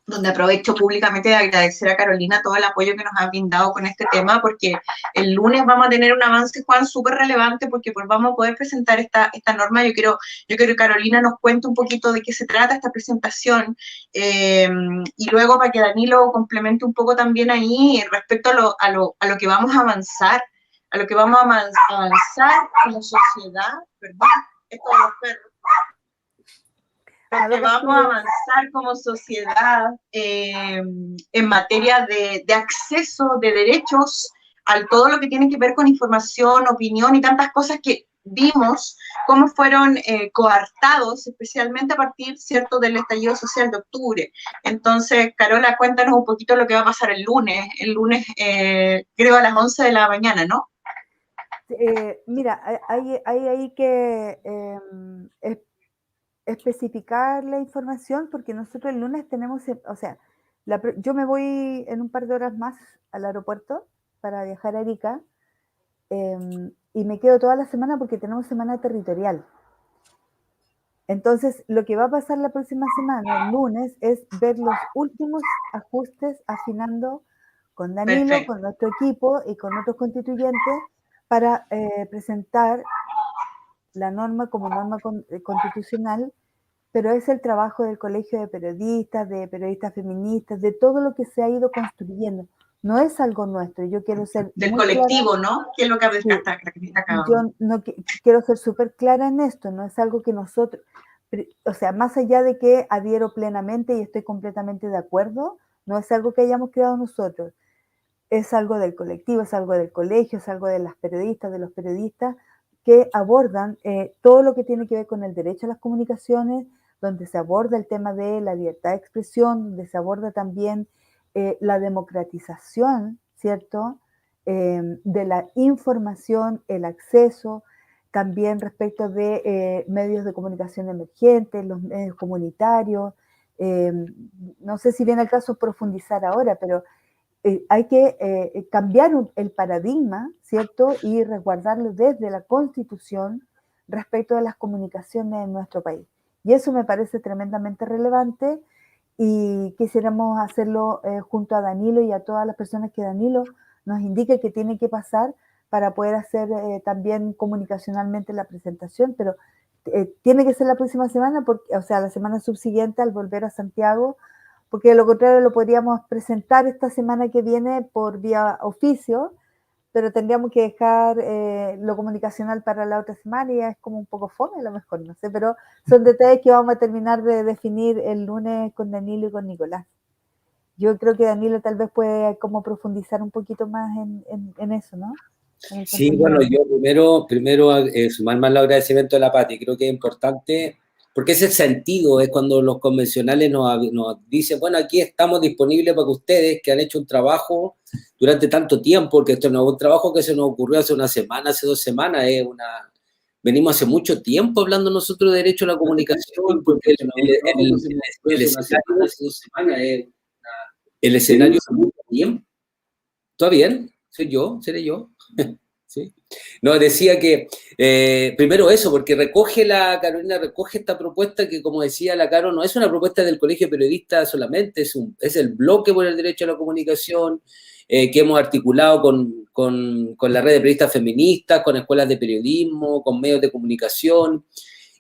donde aprovecho públicamente de agradecer a Carolina todo el apoyo que nos ha brindado con este tema, porque el lunes vamos a tener un avance, Juan, súper relevante, porque pues vamos a poder presentar esta norma. Yo quiero que Carolina nos cuente un poquito de qué se trata esta presentación, y luego para que Danilo complemente un poco también ahí respecto a lo que vamos a avanzar, como sociedad, ¿verdad? Esto de los perros. Que vamos a avanzar como sociedad en materia de acceso de derechos a todo lo que tiene que ver con información, opinión y tantas cosas que vimos cómo fueron coartados, especialmente a partir, ¿cierto?, del estallido social de octubre. Entonces, Carola, cuéntanos un poquito lo que va a pasar el lunes creo a las 11 de la mañana, ¿no? Mira, hay que especificar la información porque nosotros el lunes tenemos, o sea, yo me voy en un par de horas más al aeropuerto para viajar a Arica y me quedo toda la semana porque tenemos semana territorial. Entonces, lo que va a pasar la próxima semana, el lunes, es ver los últimos ajustes afinando con Danilo, Perfecto. con nuestro equipo y con otros constituyentes para presentar la norma como norma constitucional, pero es el trabajo del Colegio de periodistas feministas, de todo lo que se ha ido construyendo. No es algo nuestro, yo quiero ser del muy colectivo, clara, ¿no? Que es lo que yo no quiero ser súper clara en esto, no es algo que nosotros, o sea, más allá de que adhiero plenamente y estoy completamente de acuerdo, no es algo que hayamos creado nosotros, es algo del colectivo, es algo del colegio, es algo de las periodistas, de los periodistas que abordan todo lo que tiene que ver con el derecho a las comunicaciones, donde se aborda el tema de la libertad de expresión, donde se aborda también la democratización, ¿cierto?, de la información, el acceso, también respecto de medios de comunicación emergentes, los medios comunitarios. No sé si viene el caso profundizar ahora, pero hay que cambiar el paradigma, ¿cierto? Y resguardarlo desde la Constitución respecto de las comunicaciones en nuestro país. Y eso me parece tremendamente relevante y quisiéramos hacerlo junto a Danilo y a todas las personas que Danilo nos indique que tiene que pasar para poder hacer también comunicacionalmente la presentación, pero tiene que ser la próxima semana, porque, o sea, la semana subsiguiente al volver a Santiago, porque de lo contrario lo podríamos presentar esta semana que viene por vía oficio, pero tendríamos que dejar lo comunicacional para la otra semana y es como un poco fome a lo mejor, no sé, pero son detalles que vamos a terminar de definir el lunes con Danilo y con Nicolás. Yo creo que Danilo tal vez puede como profundizar un poquito más en eso, ¿no? Sí, bueno, yo primero sumar más el agradecimiento de la Pati, creo que es importante, porque ese sentido es cuando los convencionales nos dicen, bueno, aquí estamos disponibles para que ustedes que han hecho un trabajo durante tanto tiempo, porque esto no es un trabajo que se nos ocurrió hace una semana, hace 2 semanas, venimos hace mucho tiempo hablando nosotros de derecho a la comunicación, porque el escenario es mucho tiempo. ¿Todo bien? ¿Soy yo? ¿Seré yo? ¿Sí? No, decía que primero eso, porque Carolina recoge esta propuesta que, como decía la Caro, no es una propuesta del Colegio de Periodistas solamente, es el bloque por el derecho a la comunicación que hemos articulado con la red de periodistas feministas, con escuelas de periodismo, con medios de comunicación.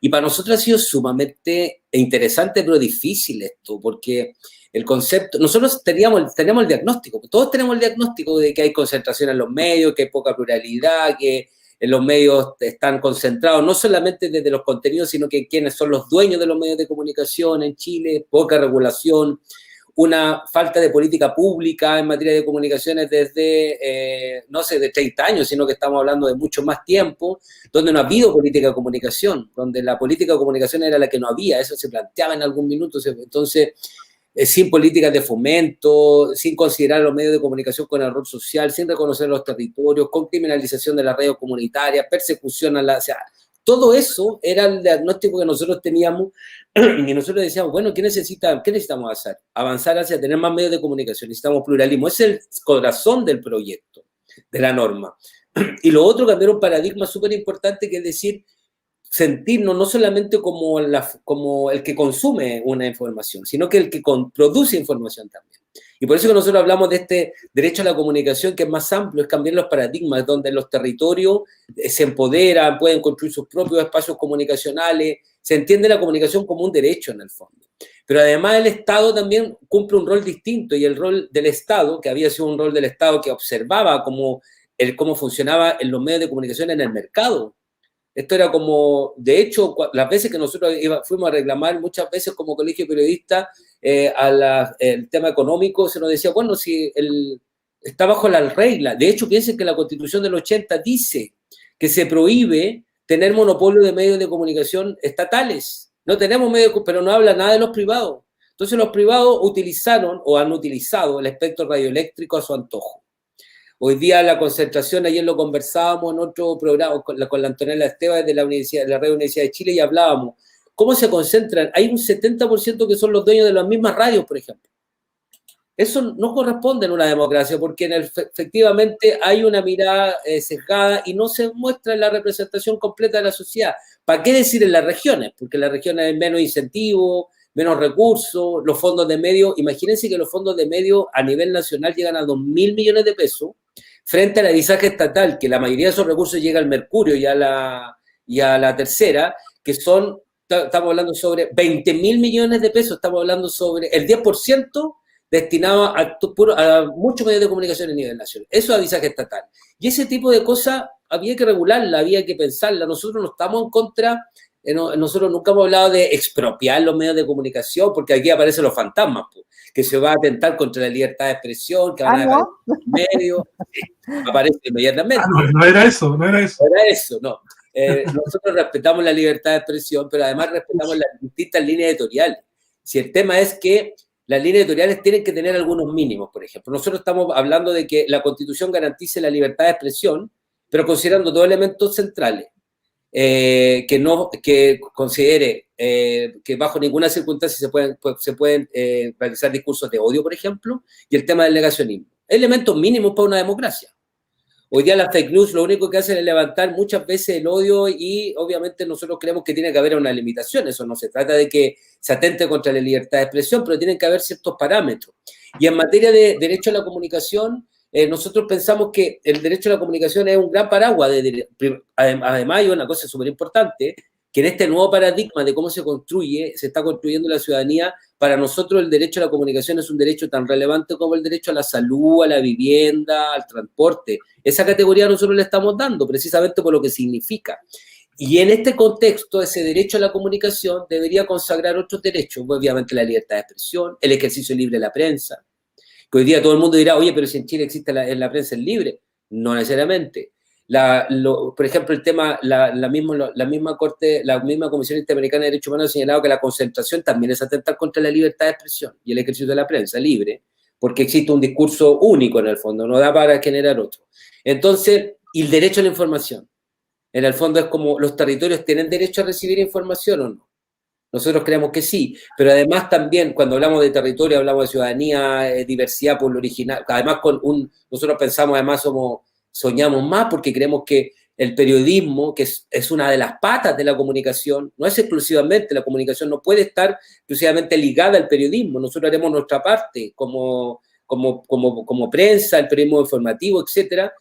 Y para nosotros ha sido sumamente interesante, pero difícil esto, porque el concepto, nosotros tenemos el diagnóstico, todos tenemos el diagnóstico de que hay concentración en los medios, que hay poca pluralidad, que en los medios están concentrados, no solamente desde los contenidos, sino que quienes son los dueños de los medios de comunicación en Chile, poca regulación, una falta de política pública en materia de comunicaciones desde, no sé, de 30 años, sino que estamos hablando de mucho más tiempo, donde no ha habido política de comunicación, donde la política de comunicación era la que no había, eso se planteaba en algún minuto, entonces sin políticas de fomento, sin considerar los medios de comunicación con el rol social, sin reconocer los territorios, con criminalización de las redes comunitarias, persecución o sea, todo eso era el diagnóstico que nosotros teníamos y nosotros decíamos, bueno, ¿qué necesitamos hacer? Avanzar hacia tener más medios de comunicación, necesitamos pluralismo, es el corazón del proyecto, de la norma. Y lo otro, cambiar un paradigma súper importante, que es decir, sentirnos no solamente como el que consume una información, sino que el que produce información también. Y por eso que nosotros hablamos de este derecho a la comunicación, que es más amplio, es cambiar los paradigmas, donde los territorios se empoderan, pueden construir sus propios espacios comunicacionales, se entiende la comunicación como un derecho en el fondo. Pero además el Estado también cumple un rol distinto, y el rol del Estado, que había sido un rol del Estado que observaba cómo funcionaba en los medios de comunicación en el mercado. Esto era como, de hecho, las veces que nosotros fuimos a reclamar, muchas veces como colegio periodista, el tema económico, se nos decía, bueno, si está bajo la regla. De hecho, piensen que la Constitución del 80 dice que se prohíbe tener monopolio de medios de comunicación estatales. No tenemos medios, pero no habla nada de los privados. Entonces los privados utilizaron o han utilizado el espectro radioeléctrico a su antojo. Hoy día la concentración, ayer lo conversábamos en otro programa con la Antonella Esteban de la Radio Universidad de Chile y hablábamos, ¿cómo se concentran? Hay un 70% que son los dueños de las mismas radios, por ejemplo. Eso no corresponde en una democracia porque efectivamente hay una mirada sesgada y no se muestra en la representación completa de la sociedad. ¿Para qué decir en las regiones? Porque en las regiones hay menos incentivos, menos recursos, los fondos de medios. Imagínense que los fondos de medios a nivel nacional llegan a 2.000 millones de pesos frente al avisaje estatal, que la mayoría de esos recursos llega al Mercurio y a la Tercera, que son, estamos hablando sobre 20.000 millones de pesos, estamos hablando sobre el 10% destinado a muchos medios de comunicación a nivel nacional. Eso es avisaje estatal. Y ese tipo de cosas había que regularla, había que pensarla. Nosotros no estamos en contra, nosotros nunca hemos hablado de expropiar los medios de comunicación, porque aquí aparecen los fantasmas, pues, que se va a atentar contra la libertad de expresión, que van a aparecer los medios, aparece inmediatamente. No era eso, no era eso. No era eso, no. Nosotros respetamos la libertad de expresión, pero además respetamos las distintas líneas editoriales. Si el tema es que las líneas editoriales tienen que tener algunos mínimos, por ejemplo. Nosotros estamos hablando de que la Constitución garantice la libertad de expresión, pero considerando dos elementos centrales. Que considere que bajo ninguna circunstancia se pueden realizar discursos de odio, por ejemplo, y el tema del negacionismo. Elementos mínimos para una democracia. Hoy día las fake news lo único que hacen es levantar muchas veces el odio y obviamente nosotros creemos que tiene que haber una limitación. Eso no se trata de que se atente contra la libertad de expresión, pero tienen que haber ciertos parámetros. Y en materia de derecho a la comunicación, nosotros pensamos que el derecho a la comunicación es un gran paraguas. Además, hay una cosa súper importante, que en este nuevo paradigma de cómo se está construyendo la ciudadanía, para nosotros el derecho a la comunicación es un derecho tan relevante como el derecho a la salud, a la vivienda, al transporte. Esa categoría nosotros le estamos dando precisamente por lo que significa. Y en este contexto, ese derecho a la comunicación debería consagrar otros derechos, obviamente la libertad de expresión, el ejercicio libre de la prensa, que hoy día todo el mundo dirá, oye, pero si en Chile existe la prensa libre. No necesariamente. Por ejemplo, el tema, la misma Comisión Interamericana de Derechos Humanos ha señalado que la concentración también es atentar contra la libertad de expresión y el ejercicio de la prensa libre, porque existe un discurso único en el fondo, no da para generar otro. Entonces, y el derecho a la información. En el fondo es como, ¿los territorios tienen derecho a recibir información o no? Nosotros creemos que sí, pero además también cuando hablamos de territorio, hablamos de ciudadanía, diversidad, pueblo original. Además, nosotros pensamos, además soñamos más porque creemos que el periodismo, que es una de las patas de la comunicación, no es exclusivamente, la comunicación no puede estar exclusivamente ligada al periodismo. Nosotros haremos nuestra parte como prensa, el periodismo informativo, etcétera,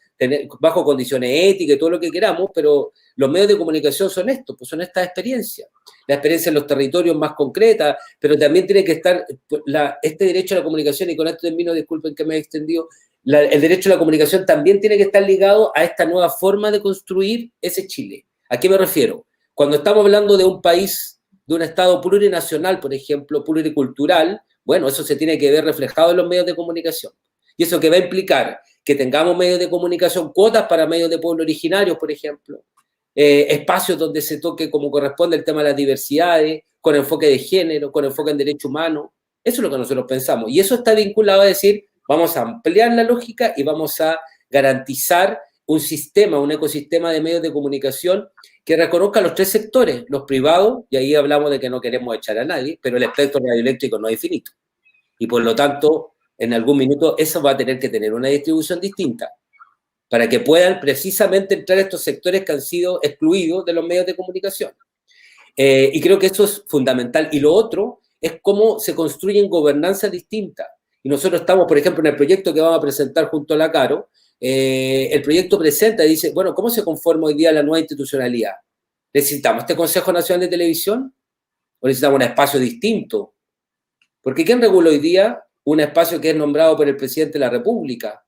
bajo condiciones éticas y todo lo que queramos, pero los medios de comunicación son estos, pues son estas experiencias. La experiencia en los territorios más concreta, pero también tiene que estar este derecho a la comunicación, y con esto termino, disculpen que me he extendido, el derecho a la comunicación también tiene que estar ligado a esta nueva forma de construir ese Chile. ¿A qué me refiero? Cuando estamos hablando de un país, de un Estado plurinacional, por ejemplo, pluricultural, bueno, eso se tiene que ver reflejado en los medios de comunicación. Y eso que va a implicar que tengamos medios de comunicación, cuotas para medios de pueblos originarios, por ejemplo, espacios donde se toque como corresponde el tema de las diversidades, con enfoque de género, con enfoque en derechos humanos. Eso es lo que nosotros pensamos. Y eso está vinculado a decir, vamos a ampliar la lógica y vamos a garantizar un sistema, un ecosistema de medios de comunicación que reconozca los tres sectores, los privados, y ahí hablamos de que no queremos echar a nadie, pero el espectro radioeléctrico no es infinito. Y por lo tanto, en algún minuto eso va a tener que tener una distribución distinta para que puedan precisamente entrar estos sectores que han sido excluidos de los medios de comunicación. Y creo que eso es fundamental. Y lo otro es cómo se construyen gobernanzas distintas. Y nosotros estamos, por ejemplo, en el proyecto que vamos a presentar junto a la Caro, el proyecto presenta y dice, bueno, ¿cómo se conforma hoy día la nueva institucionalidad? ¿Necesitamos este Consejo Nacional de Televisión? ¿O necesitamos un espacio distinto? Porque ¿quién regula hoy día un espacio que es nombrado por el presidente de la República?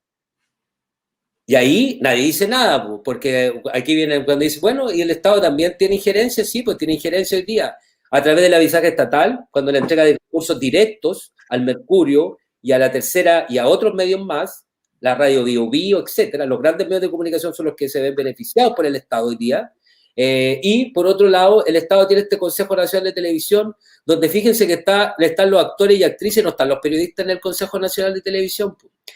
Y ahí nadie dice nada, porque aquí viene cuando dice, bueno, ¿y el Estado también tiene injerencia? Sí, pues tiene injerencia hoy día a través del avisaje estatal, cuando le entrega discursos directos al Mercurio y a la Tercera y a otros medios más, la radio Bio Bio, etcétera. Los grandes medios de comunicación son los que se ven beneficiados por el Estado hoy día. Y por otro lado, el Estado tiene este Consejo Nacional de Televisión, donde fíjense que están los actores y actrices, no están los periodistas en el Consejo Nacional de Televisión.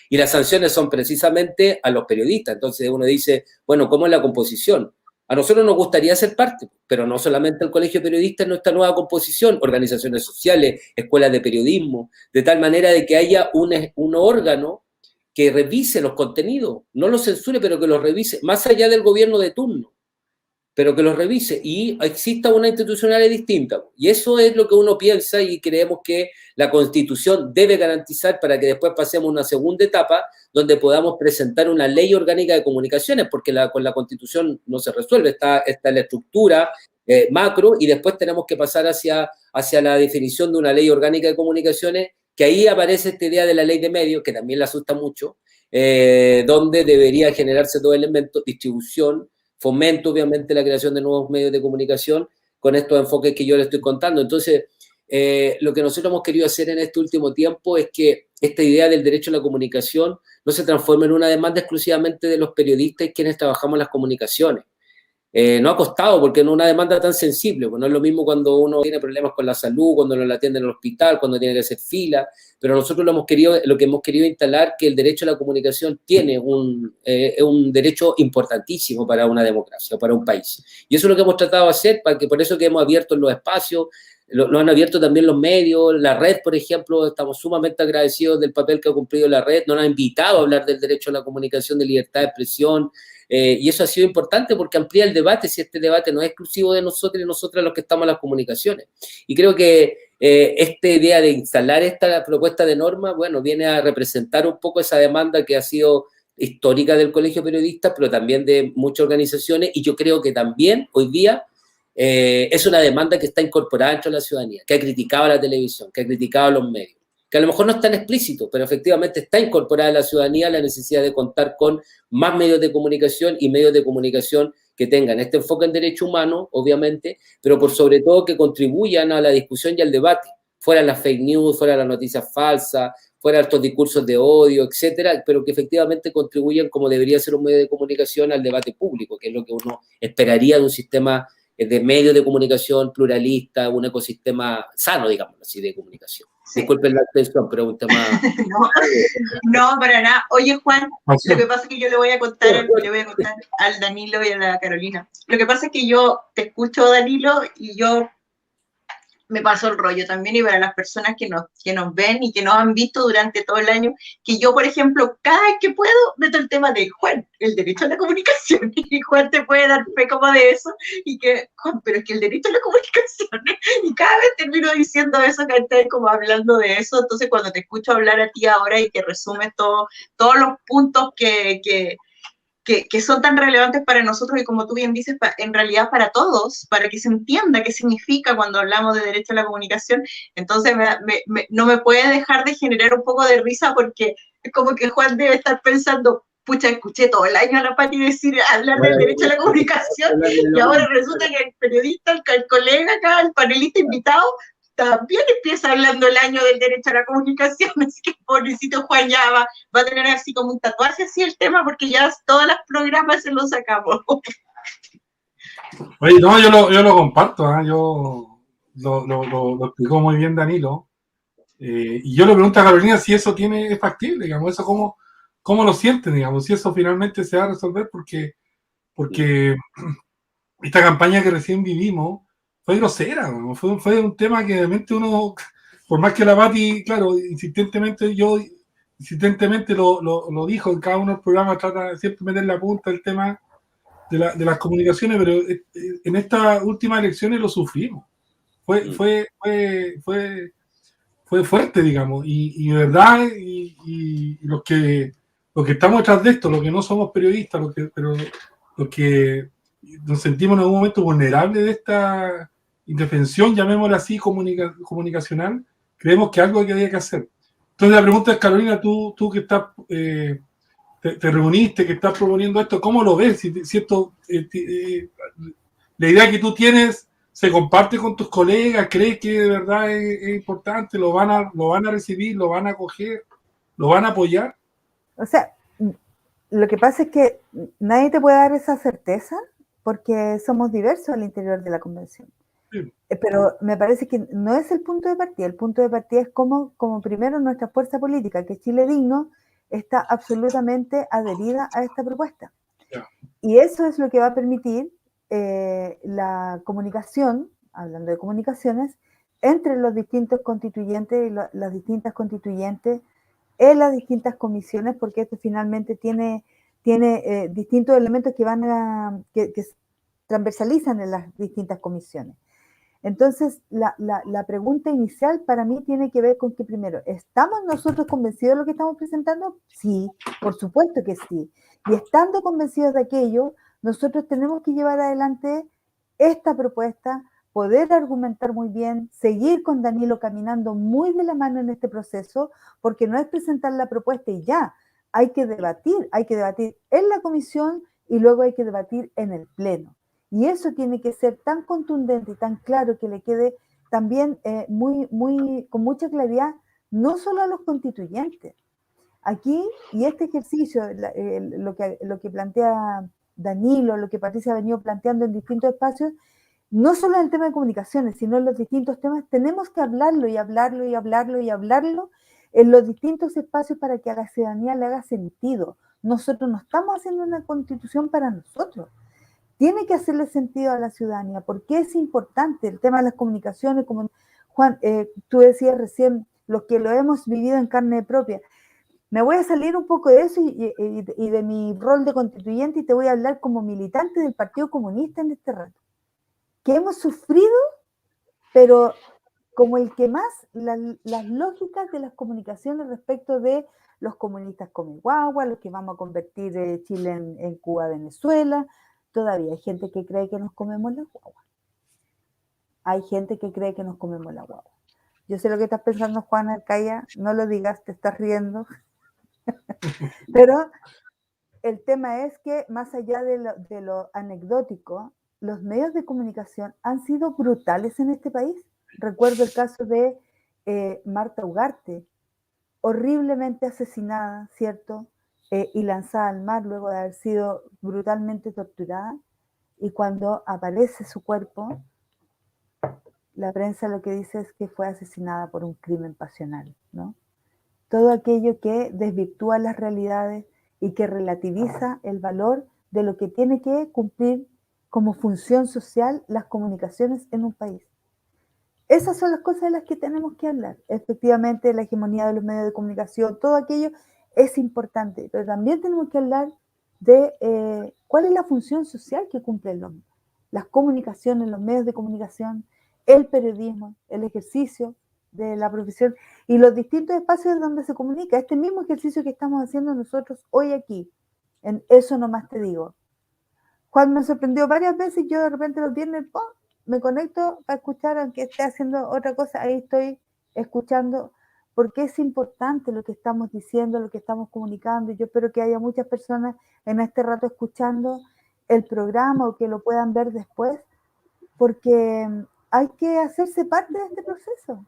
Y las sanciones son precisamente a los periodistas. Entonces uno dice, bueno, ¿cómo es la composición? A nosotros nos gustaría ser parte, pero no solamente el Colegio de Periodistas en nuestra nueva composición, organizaciones sociales, escuelas de periodismo, de tal manera de que haya un órgano que revise los contenidos, no los censure, pero que los revise, más allá del gobierno de turno, pero que los revise y exista una institucionalidad distinta. Y eso es lo que uno piensa y creemos que la Constitución debe garantizar para que después pasemos a una segunda etapa donde podamos presentar una ley orgánica de comunicaciones, porque con la Constitución no se resuelve, está la estructura macro y después tenemos que pasar hacia la definición de una ley orgánica de comunicaciones, que ahí aparece esta idea de la ley de medios, que también la asusta mucho, donde debería generarse dos elementos: distribución, fomento, obviamente, la creación de nuevos medios de comunicación con estos enfoques que yo les estoy contando. Entonces, lo que nosotros hemos querido hacer en este último tiempo es que esta idea del derecho a la comunicación no se transforme en una demanda exclusivamente de los periodistas y quienes trabajamos en las comunicaciones. No ha costado, porque no es una demanda tan sensible, pues no es lo mismo cuando uno tiene problemas con la salud, cuando lo atienden en el hospital, cuando tiene que hacer fila, pero nosotros lo que hemos querido instalar, que el derecho a la comunicación tiene un derecho importantísimo para una democracia, para un país. Y eso es lo que hemos tratado de hacer, por eso que hemos abierto los espacios, lo han abierto también los medios, la red, por ejemplo, estamos sumamente agradecidos del papel que ha cumplido la red, nos han invitado a hablar del derecho a la comunicación, de libertad de expresión, y eso ha sido importante porque amplía el debate, si este debate no es exclusivo de nosotros y nosotras los que estamos en las comunicaciones. Y creo que esta idea de instalar esta propuesta de norma, bueno, viene a representar un poco esa demanda que ha sido histórica del Colegio de Periodistas, pero también de muchas organizaciones, y yo creo que también hoy día es una demanda que está incorporada dentro de la ciudadanía, que ha criticado a la televisión, que ha criticado a los medios, que a lo mejor no es tan explícito, pero efectivamente está incorporada en la ciudadanía la necesidad de contar con más medios de comunicación y medios de comunicación que tengan este enfoque en derecho humano, obviamente, pero por sobre todo que contribuyan a la discusión y al debate, fuera las fake news, fuera las noticias falsas, fuera estos discursos de odio, etcétera, pero que efectivamente contribuyan, como debería ser un medio de comunicación, al debate público, que es lo que uno esperaría de un sistema de medios de comunicación pluralista, un ecosistema sano, digamos así, de comunicación. Sí. Disculpen la atención, pero un tema... no, para nada. Oye, Juan, lo que pasa es que yo le voy a contar al Danilo y a la Carolina. Lo que pasa es que yo te escucho, Danilo, y yo me paso el rollo también, y para las personas que nos ven y que nos han visto durante todo el año, que yo, por ejemplo, cada vez que puedo, meto el tema de Juan, el derecho a la comunicación, y Juan te puede dar fe como de eso, y que, Juan, pero es que el derecho a la comunicación, y cada vez termino diciendo eso, que estás como hablando de eso. Entonces cuando te escucho hablar a ti ahora y que resumes todos los puntos que son tan relevantes para nosotros y, como tú bien dices, en realidad para todos, para que se entienda qué significa cuando hablamos de derecho a la comunicación. Entonces no me puede dejar de generar un poco de risa, porque es como que Juan debe estar pensando, pucha, escuché todo el año a la Pati hablar del derecho a la comunicación, y ahora resulta que el periodista, el colega acá, el panelista invitado, también empieza hablando el año del derecho a la comunicación. Así que pobrecito Juan ya va a tener así como un tatuaje así el tema, porque ya todos los programas se los sacamos. Oye, no, yo lo comparto, ¿eh? Yo lo explicó muy bien Danilo, y yo le pregunto a Carolina si eso es factible, digamos, eso cómo lo sienten, digamos, si eso finalmente se va a resolver, porque esta campaña que recién vivimos fue grosera, ¿no? Fue un tema que realmente uno, por más que la Pati, claro, insistentemente lo dijo, en cada uno de los programas trata de siempre meter la punta del tema de las comunicaciones, pero en estas últimas elecciones lo sufrimos. Fue fuerte, digamos, y de verdad, y los que estamos detrás de esto, los que no somos periodistas, pero los que nos sentimos en algún momento vulnerables de esta indefensión, llamémosla así, comunicacional, creemos que algo que había que hacer. Entonces la pregunta es, Carolina, tú que estás, te reuniste, que estás proponiendo esto, ¿cómo lo ves? Si esto, la idea que tú tienes se comparte con tus colegas, ¿crees que de verdad es importante? ¿Lo van a recibir? ¿Lo van a acoger? ¿Lo van a apoyar? O sea, lo que pasa es que nadie te puede dar esa certeza, porque somos diversos al interior de la convención. Sí. Pero me parece que no es el punto de partida. El punto de partida es como primero nuestra fuerza política, que Chile Digno, está absolutamente adherida a esta propuesta. Ya. Y eso es lo que va a permitir la comunicación, hablando de comunicaciones, entre los distintos constituyentes y las distintas constituyentes en las distintas comisiones, porque esto finalmente tiene distintos elementos que que transversalizan en las distintas comisiones. Entonces, la pregunta inicial para mí tiene que ver con que primero, ¿estamos nosotros convencidos de lo que estamos presentando? Sí, por supuesto que sí. Y estando convencidos de aquello, nosotros tenemos que llevar adelante esta propuesta, poder argumentar muy bien, seguir con Danilo caminando muy de la mano en este proceso, porque no es presentar la propuesta y ya, hay que debatir en la comisión y luego hay que debatir en el pleno. Y eso tiene que ser tan contundente y tan claro que le quede también con mucha claridad, no solo a los constituyentes. Aquí, y este ejercicio, lo que plantea Danilo, lo que Patricia ha venido planteando en distintos espacios, no solo en el tema de comunicaciones, sino en los distintos temas, tenemos que hablarlo y hablarlo y hablarlo y hablarlo en los distintos espacios para que a la ciudadanía le haga sentido. Nosotros no estamos haciendo una constitución para nosotros. Tiene que hacerle sentido a la ciudadanía, porque es importante el tema de las comunicaciones, como Juan, tú decías recién, los que lo hemos vivido en carne propia. Me voy a salir un poco de eso y de mi rol de constituyente y te voy a hablar como militante del Partido Comunista en este rato, que hemos sufrido, pero como el que más, las lógicas de las comunicaciones respecto de los comunistas come guagua, los que vamos a convertir Chile en Cuba, Venezuela. Todavía hay gente que cree que nos comemos la guagua. Hay gente que cree que nos comemos la guagua. Yo sé lo que estás pensando, Juan Arcaya, no lo digas, te estás riendo. Pero el tema es que más allá de lo anecdótico, los medios de comunicación han sido brutales en este país. Recuerdo el caso de Marta Ugarte, horriblemente asesinada, ¿cierto? Y lanzada al mar luego de haber sido brutalmente torturada. Y cuando aparece su cuerpo, la prensa lo que dice es que fue asesinada por un crimen pasional, ¿no? Todo aquello que desvirtúa las realidades y que relativiza el valor de lo que tiene que cumplir como función social las comunicaciones en un país. Esas son las cosas de las que tenemos que hablar. Efectivamente, la hegemonía de los medios de comunicación, todo aquello es importante, pero también tenemos que hablar de cuál es la función social que cumplen las comunicaciones, los medios de comunicación, el periodismo, el ejercicio de la profesión y los distintos espacios donde se comunica. Este mismo ejercicio que estamos haciendo nosotros hoy aquí, en Eso Nomás Te Digo. Juan me sorprendió varias veces, yo de repente los viernes me conecto para escuchar, aunque esté haciendo otra cosa, ahí estoy escuchando, porque es importante lo que estamos diciendo, lo que estamos comunicando, y yo espero que haya muchas personas en este rato escuchando el programa o que lo puedan ver después, porque hay que hacerse parte de este proceso.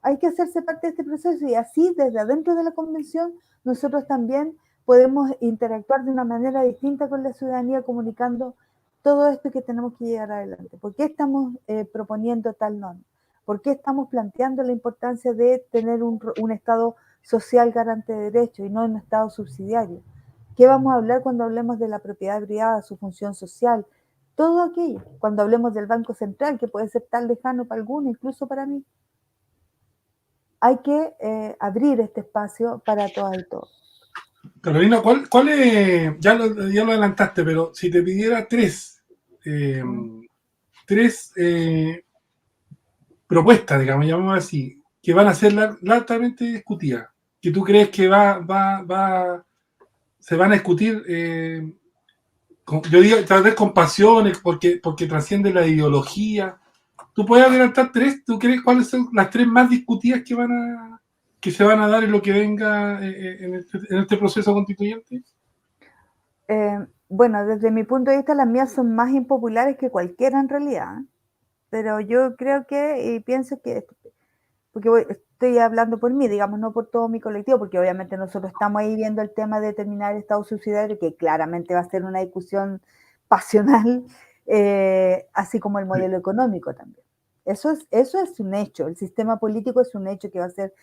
Hay que hacerse parte de este proceso y así desde adentro de la convención nosotros también podemos interactuar de una manera distinta con la ciudadanía comunicando todo esto que tenemos que llegar adelante. ¿Por qué estamos proponiendo tal norma? ¿Por qué estamos planteando la importancia de tener un Estado social garante de derechos y no un Estado subsidiario? ¿Qué vamos a hablar cuando hablemos de la propiedad privada, su función social? Todo aquello, cuando hablemos del Banco Central, que puede ser tan lejano para algunos, incluso para mí. Hay que abrir este espacio para todas y todos. Carolina, ¿cuál es? Ya lo adelantaste, pero si te pidiera tres propuestas, digamos, llamamos así, que van a ser altamente discutidas, que tú crees que se van a discutir, yo digo, tal vez con pasiones, porque trasciende la ideología. ¿Tú puedes adelantar tres? ¿Tú crees cuáles son las tres más discutidas que se van a dar en lo que venga en este proceso constituyente? Bueno, desde mi punto de vista las mías son más impopulares que cualquiera en realidad, pero yo creo que y pienso que, porque estoy hablando por mí, digamos, no por todo mi colectivo, porque obviamente nosotros estamos ahí viendo el tema de determinar el estado subsidiario, que claramente va a ser una discusión pasional, así como el modelo económico también. Eso es un hecho, el sistema político es un hecho que va a ser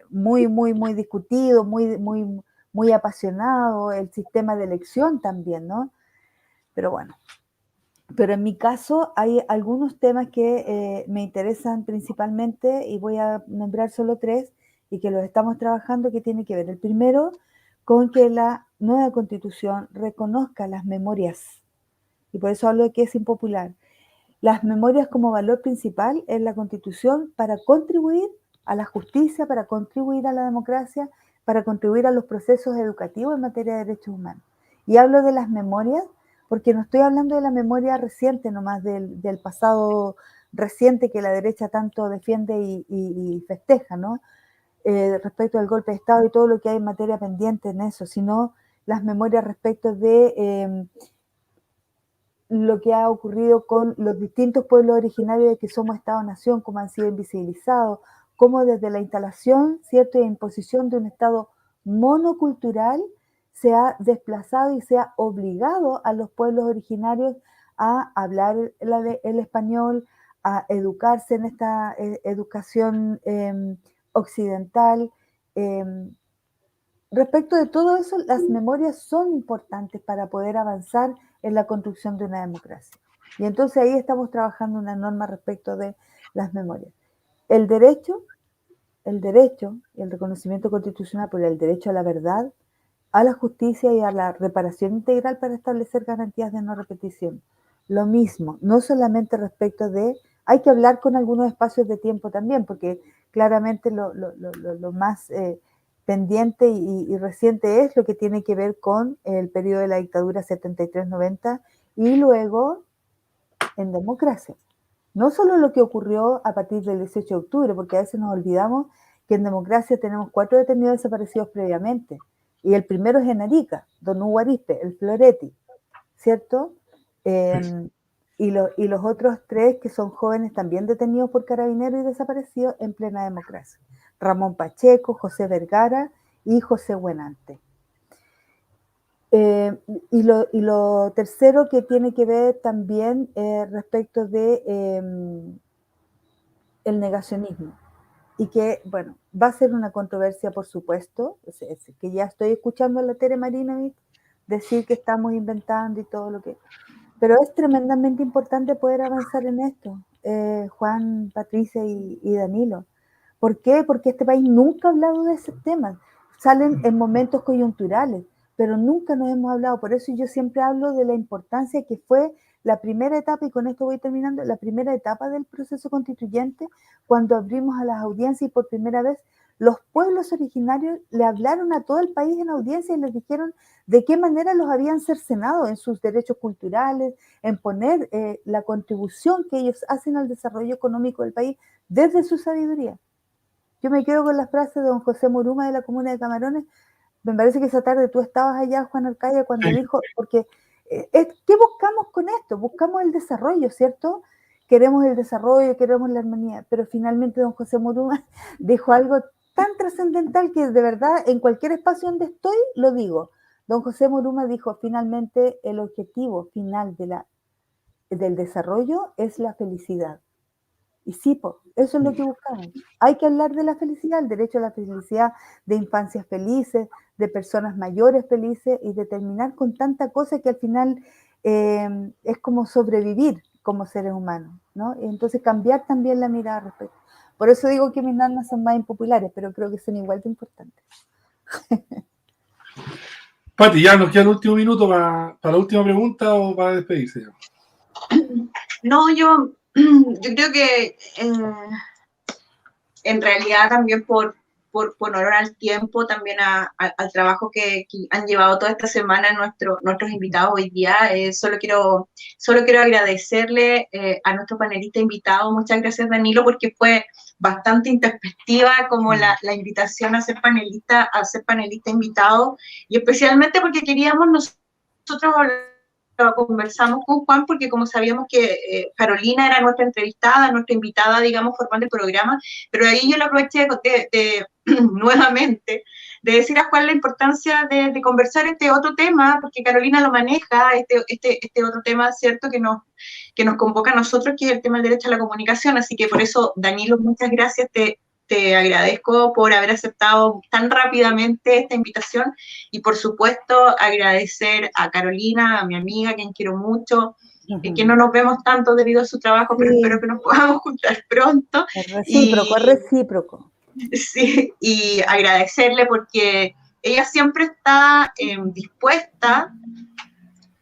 muy, muy, muy discutido, muy, muy, muy apasionado, el sistema de elección también, ¿no? Pero bueno, pero en mi caso hay algunos temas que me interesan principalmente y voy a nombrar solo 3 y que los estamos trabajando que tiene que ver. El primero, con que la nueva constitución reconozca las memorias, y por eso hablo de que es impopular. Las memorias como valor principal en la Constitución para contribuir a la justicia, para contribuir a la democracia, para contribuir a los procesos educativos en materia de derechos humanos. Y hablo de las memorias porque no estoy hablando de la memoria reciente nomás, del pasado reciente que la derecha tanto defiende y festeja, ¿no? Respecto al golpe de Estado y todo lo que hay en materia pendiente en eso, sino las memorias respecto de lo que ha ocurrido con los distintos pueblos originarios de que somos Estado-Nación, cómo han sido invisibilizados, cómo desde la instalación, ¿cierto?, y imposición de un Estado monocultural se ha desplazado y se ha obligado a los pueblos originarios a hablar el español, a educarse en esta educación occidental. Respecto de todo eso, las memorias son importantes para poder avanzar en la construcción de una democracia. Y entonces ahí estamos trabajando una norma respecto de las memorias. El derecho y el reconocimiento constitucional por el derecho a la verdad, a la justicia y a la reparación integral para establecer garantías de no repetición. Lo mismo, no solamente respecto de, hay que hablar con algunos espacios de tiempo también, porque claramente lo más pendiente y reciente es lo que tiene que ver con el periodo de la dictadura 73-90 y luego en democracia. No solo lo que ocurrió a partir del 18 de octubre, porque a veces nos olvidamos que en democracia tenemos 4 detenidos desaparecidos previamente. Y el primero es en Arica, don Hugo Arispe, el Floretti, ¿cierto? Y los otros 3 que son jóvenes también detenidos por carabineros y desaparecidos en plena democracia. Ramón Pacheco, José Vergara y José Buenante. Y lo tercero que tiene que ver también respecto de el negacionismo. Y que, bueno, va a ser una controversia, por supuesto, que ya estoy escuchando a la Tere Marinovich decir que estamos inventando y todo lo que... Pero es tremendamente importante poder avanzar en esto, Juan, Patricia y Danilo. ¿Por qué? Porque este país nunca ha hablado de ese tema. Salen en momentos coyunturales, pero nunca nos hemos hablado. Por eso yo siempre hablo de la importancia que fue la primera etapa, y con esto voy terminando, la primera etapa del proceso constituyente, cuando abrimos a las audiencias y por primera vez los pueblos originarios le hablaron a todo el país en audiencia y les dijeron de qué manera los habían cercenado en sus derechos culturales, en poner la contribución que ellos hacen al desarrollo económico del país desde su sabiduría. Yo me quedo con las frases de don José Moruma de la Comuna de Camarones. Me parece que esa tarde tú estabas allá, Juan Arcaya, cuando dijo, porque ¿qué buscamos con esto? Buscamos el desarrollo, ¿cierto? Queremos el desarrollo, queremos la armonía, pero finalmente don José Moruma dijo algo tan trascendental que de verdad en cualquier espacio donde estoy lo digo. Don José Moruma dijo, finalmente el objetivo final del desarrollo es la felicidad. Y sí, eso es lo que buscamos. Hay que hablar de la felicidad, el derecho a la felicidad, de infancias felices, de personas mayores felices y de terminar con tanta cosa que al final es como sobrevivir como seres humanos, ¿no? Y entonces cambiar también la mirada al respecto. Por eso digo que mis normas son más impopulares, pero creo que son igual de importantes. Pati, ya nos queda el último minuto para la última pregunta o para despedirse. No, yo creo que en realidad también por honor al tiempo, también al trabajo que han llevado toda esta semana nuestros invitados hoy día, solo quiero agradecerle a nuestro panelista invitado. Muchas gracias, Danilo, porque fue bastante introspectiva como la invitación a ser panelista invitado, y especialmente porque queríamos nosotros conversamos con Juan, porque como sabíamos que Carolina era nuestra entrevistada, nuestra invitada, digamos, formando el programa, pero ahí yo lo aproveché de nuevamente decir a Juan la importancia de conversar este otro tema, porque Carolina lo maneja, este otro tema, ¿cierto?, que nos convoca a nosotros, que es el tema del derecho a la comunicación. Así que por eso, Danilo, muchas gracias, te agradezco por haber aceptado tan rápidamente esta invitación, y por supuesto agradecer a Carolina, a mi amiga, a quien quiero mucho, que no nos vemos tanto debido a su trabajo, pero espero que nos podamos juntar pronto. Es recíproco, es recíproco. Sí, y agradecerle porque ella siempre está dispuesta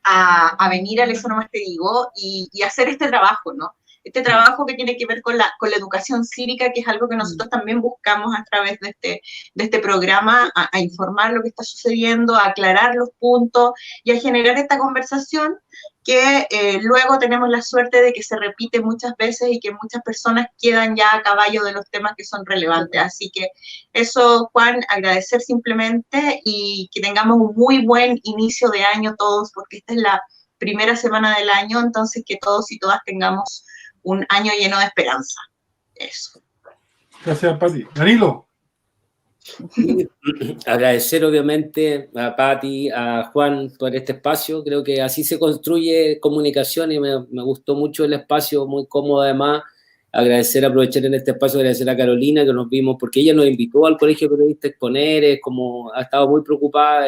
a venir al Eso Nomás Te Digo y hacer este trabajo, ¿no? Este trabajo que tiene que ver con la educación cívica, que es algo que nosotros también buscamos a través de este programa, a informar lo que está sucediendo, a aclarar los puntos y a generar esta conversación que luego tenemos la suerte de que se repite muchas veces y que muchas personas quedan ya a caballo de los temas que son relevantes. Así que eso, Juan, agradecer simplemente, y que tengamos un muy buen inicio de año todos, porque esta es la primera semana del año, entonces que todos y todas tengamos un año lleno de esperanza. Eso. Gracias, Pati. Danilo. Y agradecer obviamente a Pati, a Juan por este espacio. Creo que así se construye comunicación y me gustó mucho el espacio, muy cómodo además. Aprovechar en este espacio, agradecer a Carolina, que nos vimos, porque ella nos invitó al Colegio de Periodistas a exponer, como ha estado muy preocupada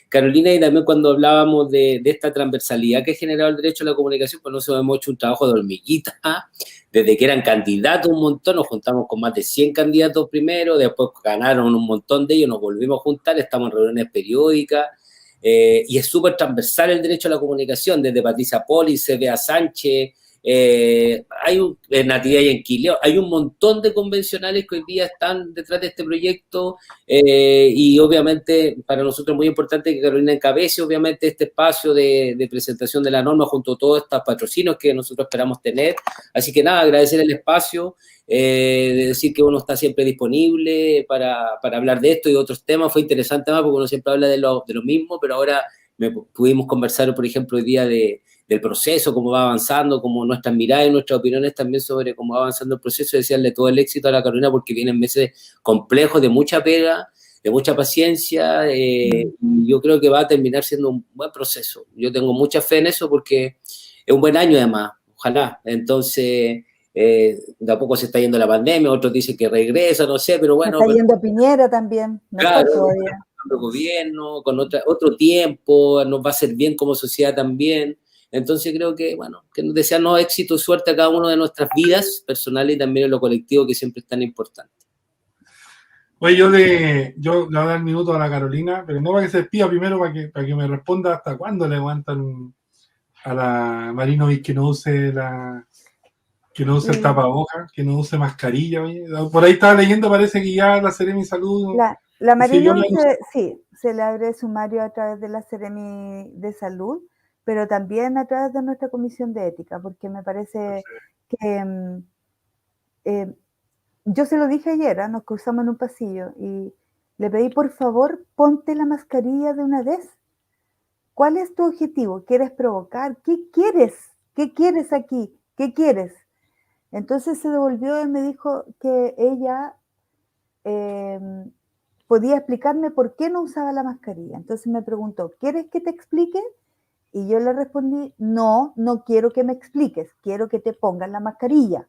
Carolina, y también cuando hablábamos de esta transversalidad que ha generado el derecho a la comunicación, pues nosotros hemos hecho un trabajo de hormiguita, desde que eran candidatos un montón, nos juntamos con más de 100 candidatos primero, después ganaron un montón de ellos, nos volvimos a juntar, estamos en reuniones periódicas, y es súper transversal el derecho a la comunicación, desde Patricia Poli, C.B.A. Sánchez, hay Natividad y Enquileo, hay un montón de convencionales que hoy día están detrás de este proyecto, y obviamente para nosotros es muy importante que Carolina encabece obviamente este espacio de presentación de la norma junto a todos estos patrocinios que nosotros esperamos tener. Así que nada, agradecer el espacio, de decir que uno está siempre disponible para hablar de esto y de otros temas. Fue interesante más porque uno siempre habla de lo mismo, pero ahora pudimos conversar, por ejemplo, hoy día del proceso, cómo va avanzando, como nuestras miradas y nuestras opiniones también sobre cómo va avanzando el proceso. Desearle todo el éxito a la Carolina, porque vienen meses complejos, de mucha pega, de mucha paciencia, y yo creo que va a terminar siendo un buen proceso. Yo tengo mucha fe en eso porque es un buen año además, ojalá. Entonces, de a poco se está yendo la pandemia, otros dicen que regresa, no sé, pero bueno. Está yendo Piñera también, claro, gobierno, con otro tiempo, nos va a hacer bien como sociedad también. Entonces creo que, bueno, que nos deseamos éxito y suerte a cada uno de nuestras vidas personales y también en lo colectivo, que siempre es tan importante. Oye, yo le voy a dar el minuto a la Carolina, pero no para que se despida, primero para que me responda hasta cuándo le aguantan a la Marinovic que no use el tapabocas, que no use mascarilla. Oye. Por ahí estaba leyendo, parece que ya la Seremi Salud... La Marinovic, sí, se le abre sumario a través de la Seremi de Salud, pero también a través de nuestra comisión de ética, porque me parece que yo se lo dije ayer, nos cruzamos en un pasillo y le pedí, por favor, ponte la mascarilla de una vez. ¿Cuál es tu objetivo? ¿Quieres provocar? ¿Qué quieres? ¿Qué quieres aquí? ¿Qué quieres? Entonces se devolvió y me dijo que ella podía explicarme por qué no usaba la mascarilla. Entonces me preguntó, ¿quieres que te explique? Y yo le respondí, no quiero que me expliques, quiero que te pongas la mascarilla.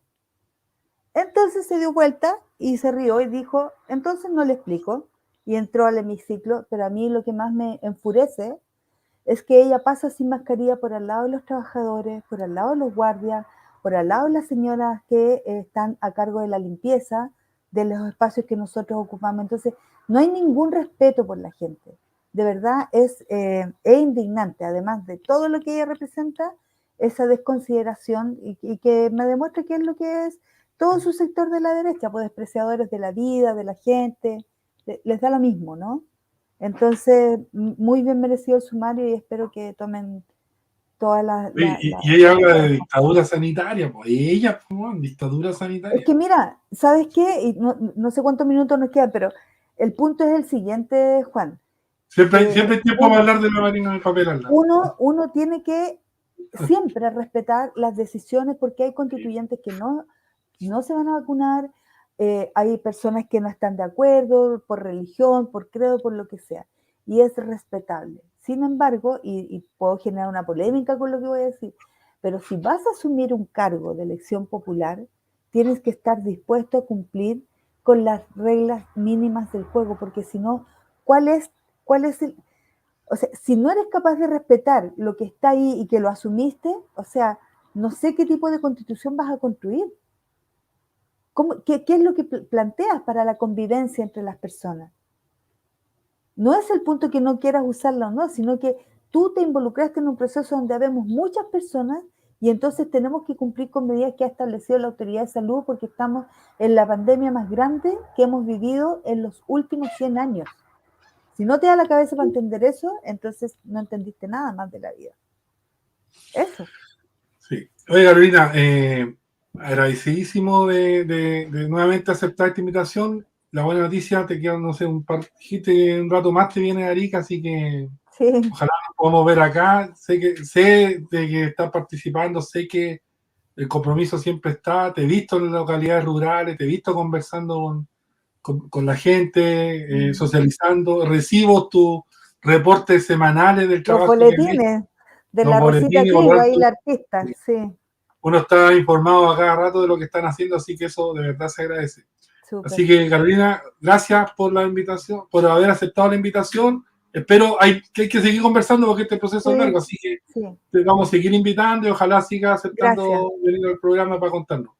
Entonces se dio vuelta y se rió y dijo, entonces no le explico. Y entró al hemiciclo, pero a mí lo que más me enfurece es que ella pasa sin mascarilla por al lado de los trabajadores, por al lado de los guardias, por al lado de las señoras que están a cargo de la limpieza de los espacios que nosotros ocupamos. Entonces, no hay ningún respeto por la gente. De verdad es indignante, además de todo lo que ella representa, esa desconsideración y que me demuestra qué es lo que es todo su sector de la derecha, pues despreciadores de la vida, de la gente, les da lo mismo, ¿no? Entonces, muy bien merecido el sumario y espero que tomen todas las... Y ella habla de dictadura sanitaria, pues ella, dictadura sanitaria. Es que mira, ¿sabes qué? Y no sé cuántos minutos nos quedan, pero el punto es el siguiente, Juan. Siempre hay tiempo para hablar de la Marina del papel al lado. Uno tiene que siempre respetar las decisiones porque hay constituyentes que no se van a vacunar, hay personas que no están de acuerdo por religión, por credo, por lo que sea, y es respetable. Sin embargo, y puedo generar una polémica con lo que voy a decir, pero si vas a asumir un cargo de elección popular, tienes que estar dispuesto a cumplir con las reglas mínimas del juego, porque si no, ¿cuál es el...? O sea, si no eres capaz de respetar lo que está ahí y que lo asumiste, o sea, no sé qué tipo de constitución vas a construir. ¿Qué es lo que planteas para la convivencia entre las personas? No es el punto que no quieras usarla o no, sino que tú te involucraste en un proceso donde habemos muchas personas y entonces tenemos que cumplir con medidas que ha establecido la Autoridad de Salud porque estamos en la pandemia más grande que hemos vivido en los últimos 100 años. Si no te da la cabeza para entender eso, entonces no entendiste nada más de la vida. Eso. Sí. Oye, Carolina, agradecidísimo de nuevamente aceptar esta invitación. La buena noticia, te quedan, no sé, un rato más te viene de Arica, así que sí. Ojalá nos podamos ver acá. Sé de que estás participando, sé que el compromiso siempre está. Te he visto en las localidades rurales, te he visto conversando con la gente, socializando. Recibo tus reportes semanales del trabajo. Los boletines de la Rosita Trigo, ahí la artista, sí. Uno está informado a cada rato de lo que están haciendo, así que eso de verdad se agradece. Super. Así que, Carolina, gracias por la invitación, por haber aceptado la invitación. Espero que hay que seguir conversando porque este proceso es largo, así que te vamos a seguir invitando y ojalá sigas aceptando venir al programa para contarnos.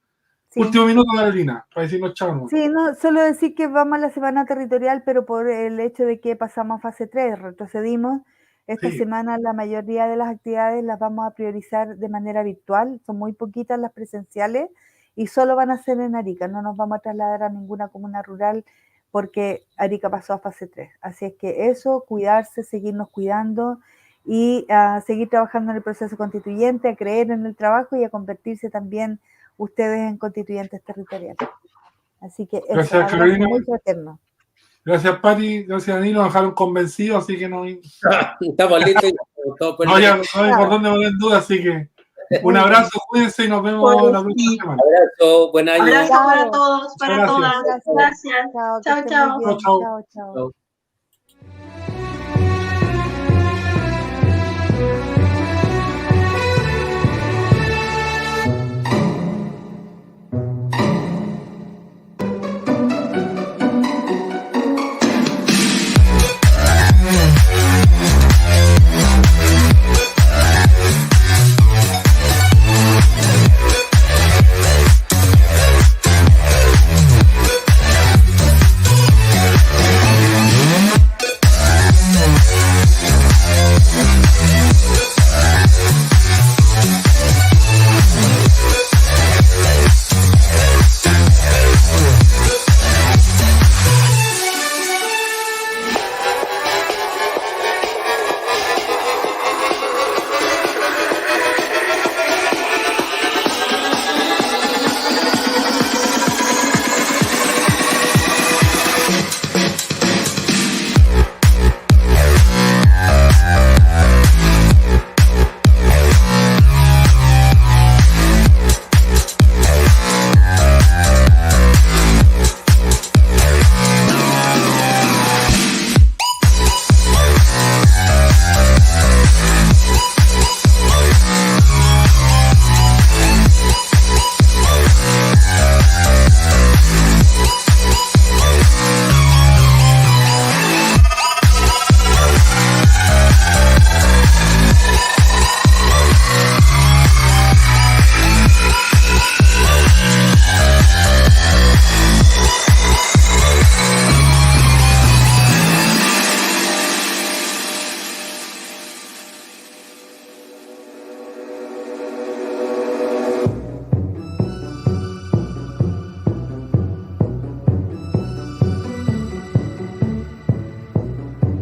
Sí. Último minuto, Carolina, para decirnos chao. ¿No? Sí, no, solo decir que vamos a la semana territorial, pero por el hecho de que pasamos a fase 3, retrocedimos. Esta semana la mayoría de las actividades las vamos a priorizar de manera virtual, son muy poquitas las presenciales y solo van a ser en Arica, no nos vamos a trasladar a ninguna comuna rural porque Arica pasó a fase 3. Así es que eso, cuidarse, seguirnos cuidando y seguir trabajando en el proceso constituyente, a creer en el trabajo y a convertirse también ustedes en constituyentes territoriales. Así que eso, gracias, Carolina. Muy fraterno. Gracias, Pati. Gracias, Danilo. Nos dejaron convencidos, así que no. Estamos listos. No hay por dónde poner duda, así que un abrazo, cuídense y nos vemos la próxima semana. Abrazo, buen año. Abrazo para todos, para todas. Gracias. Chao, chao. Chao.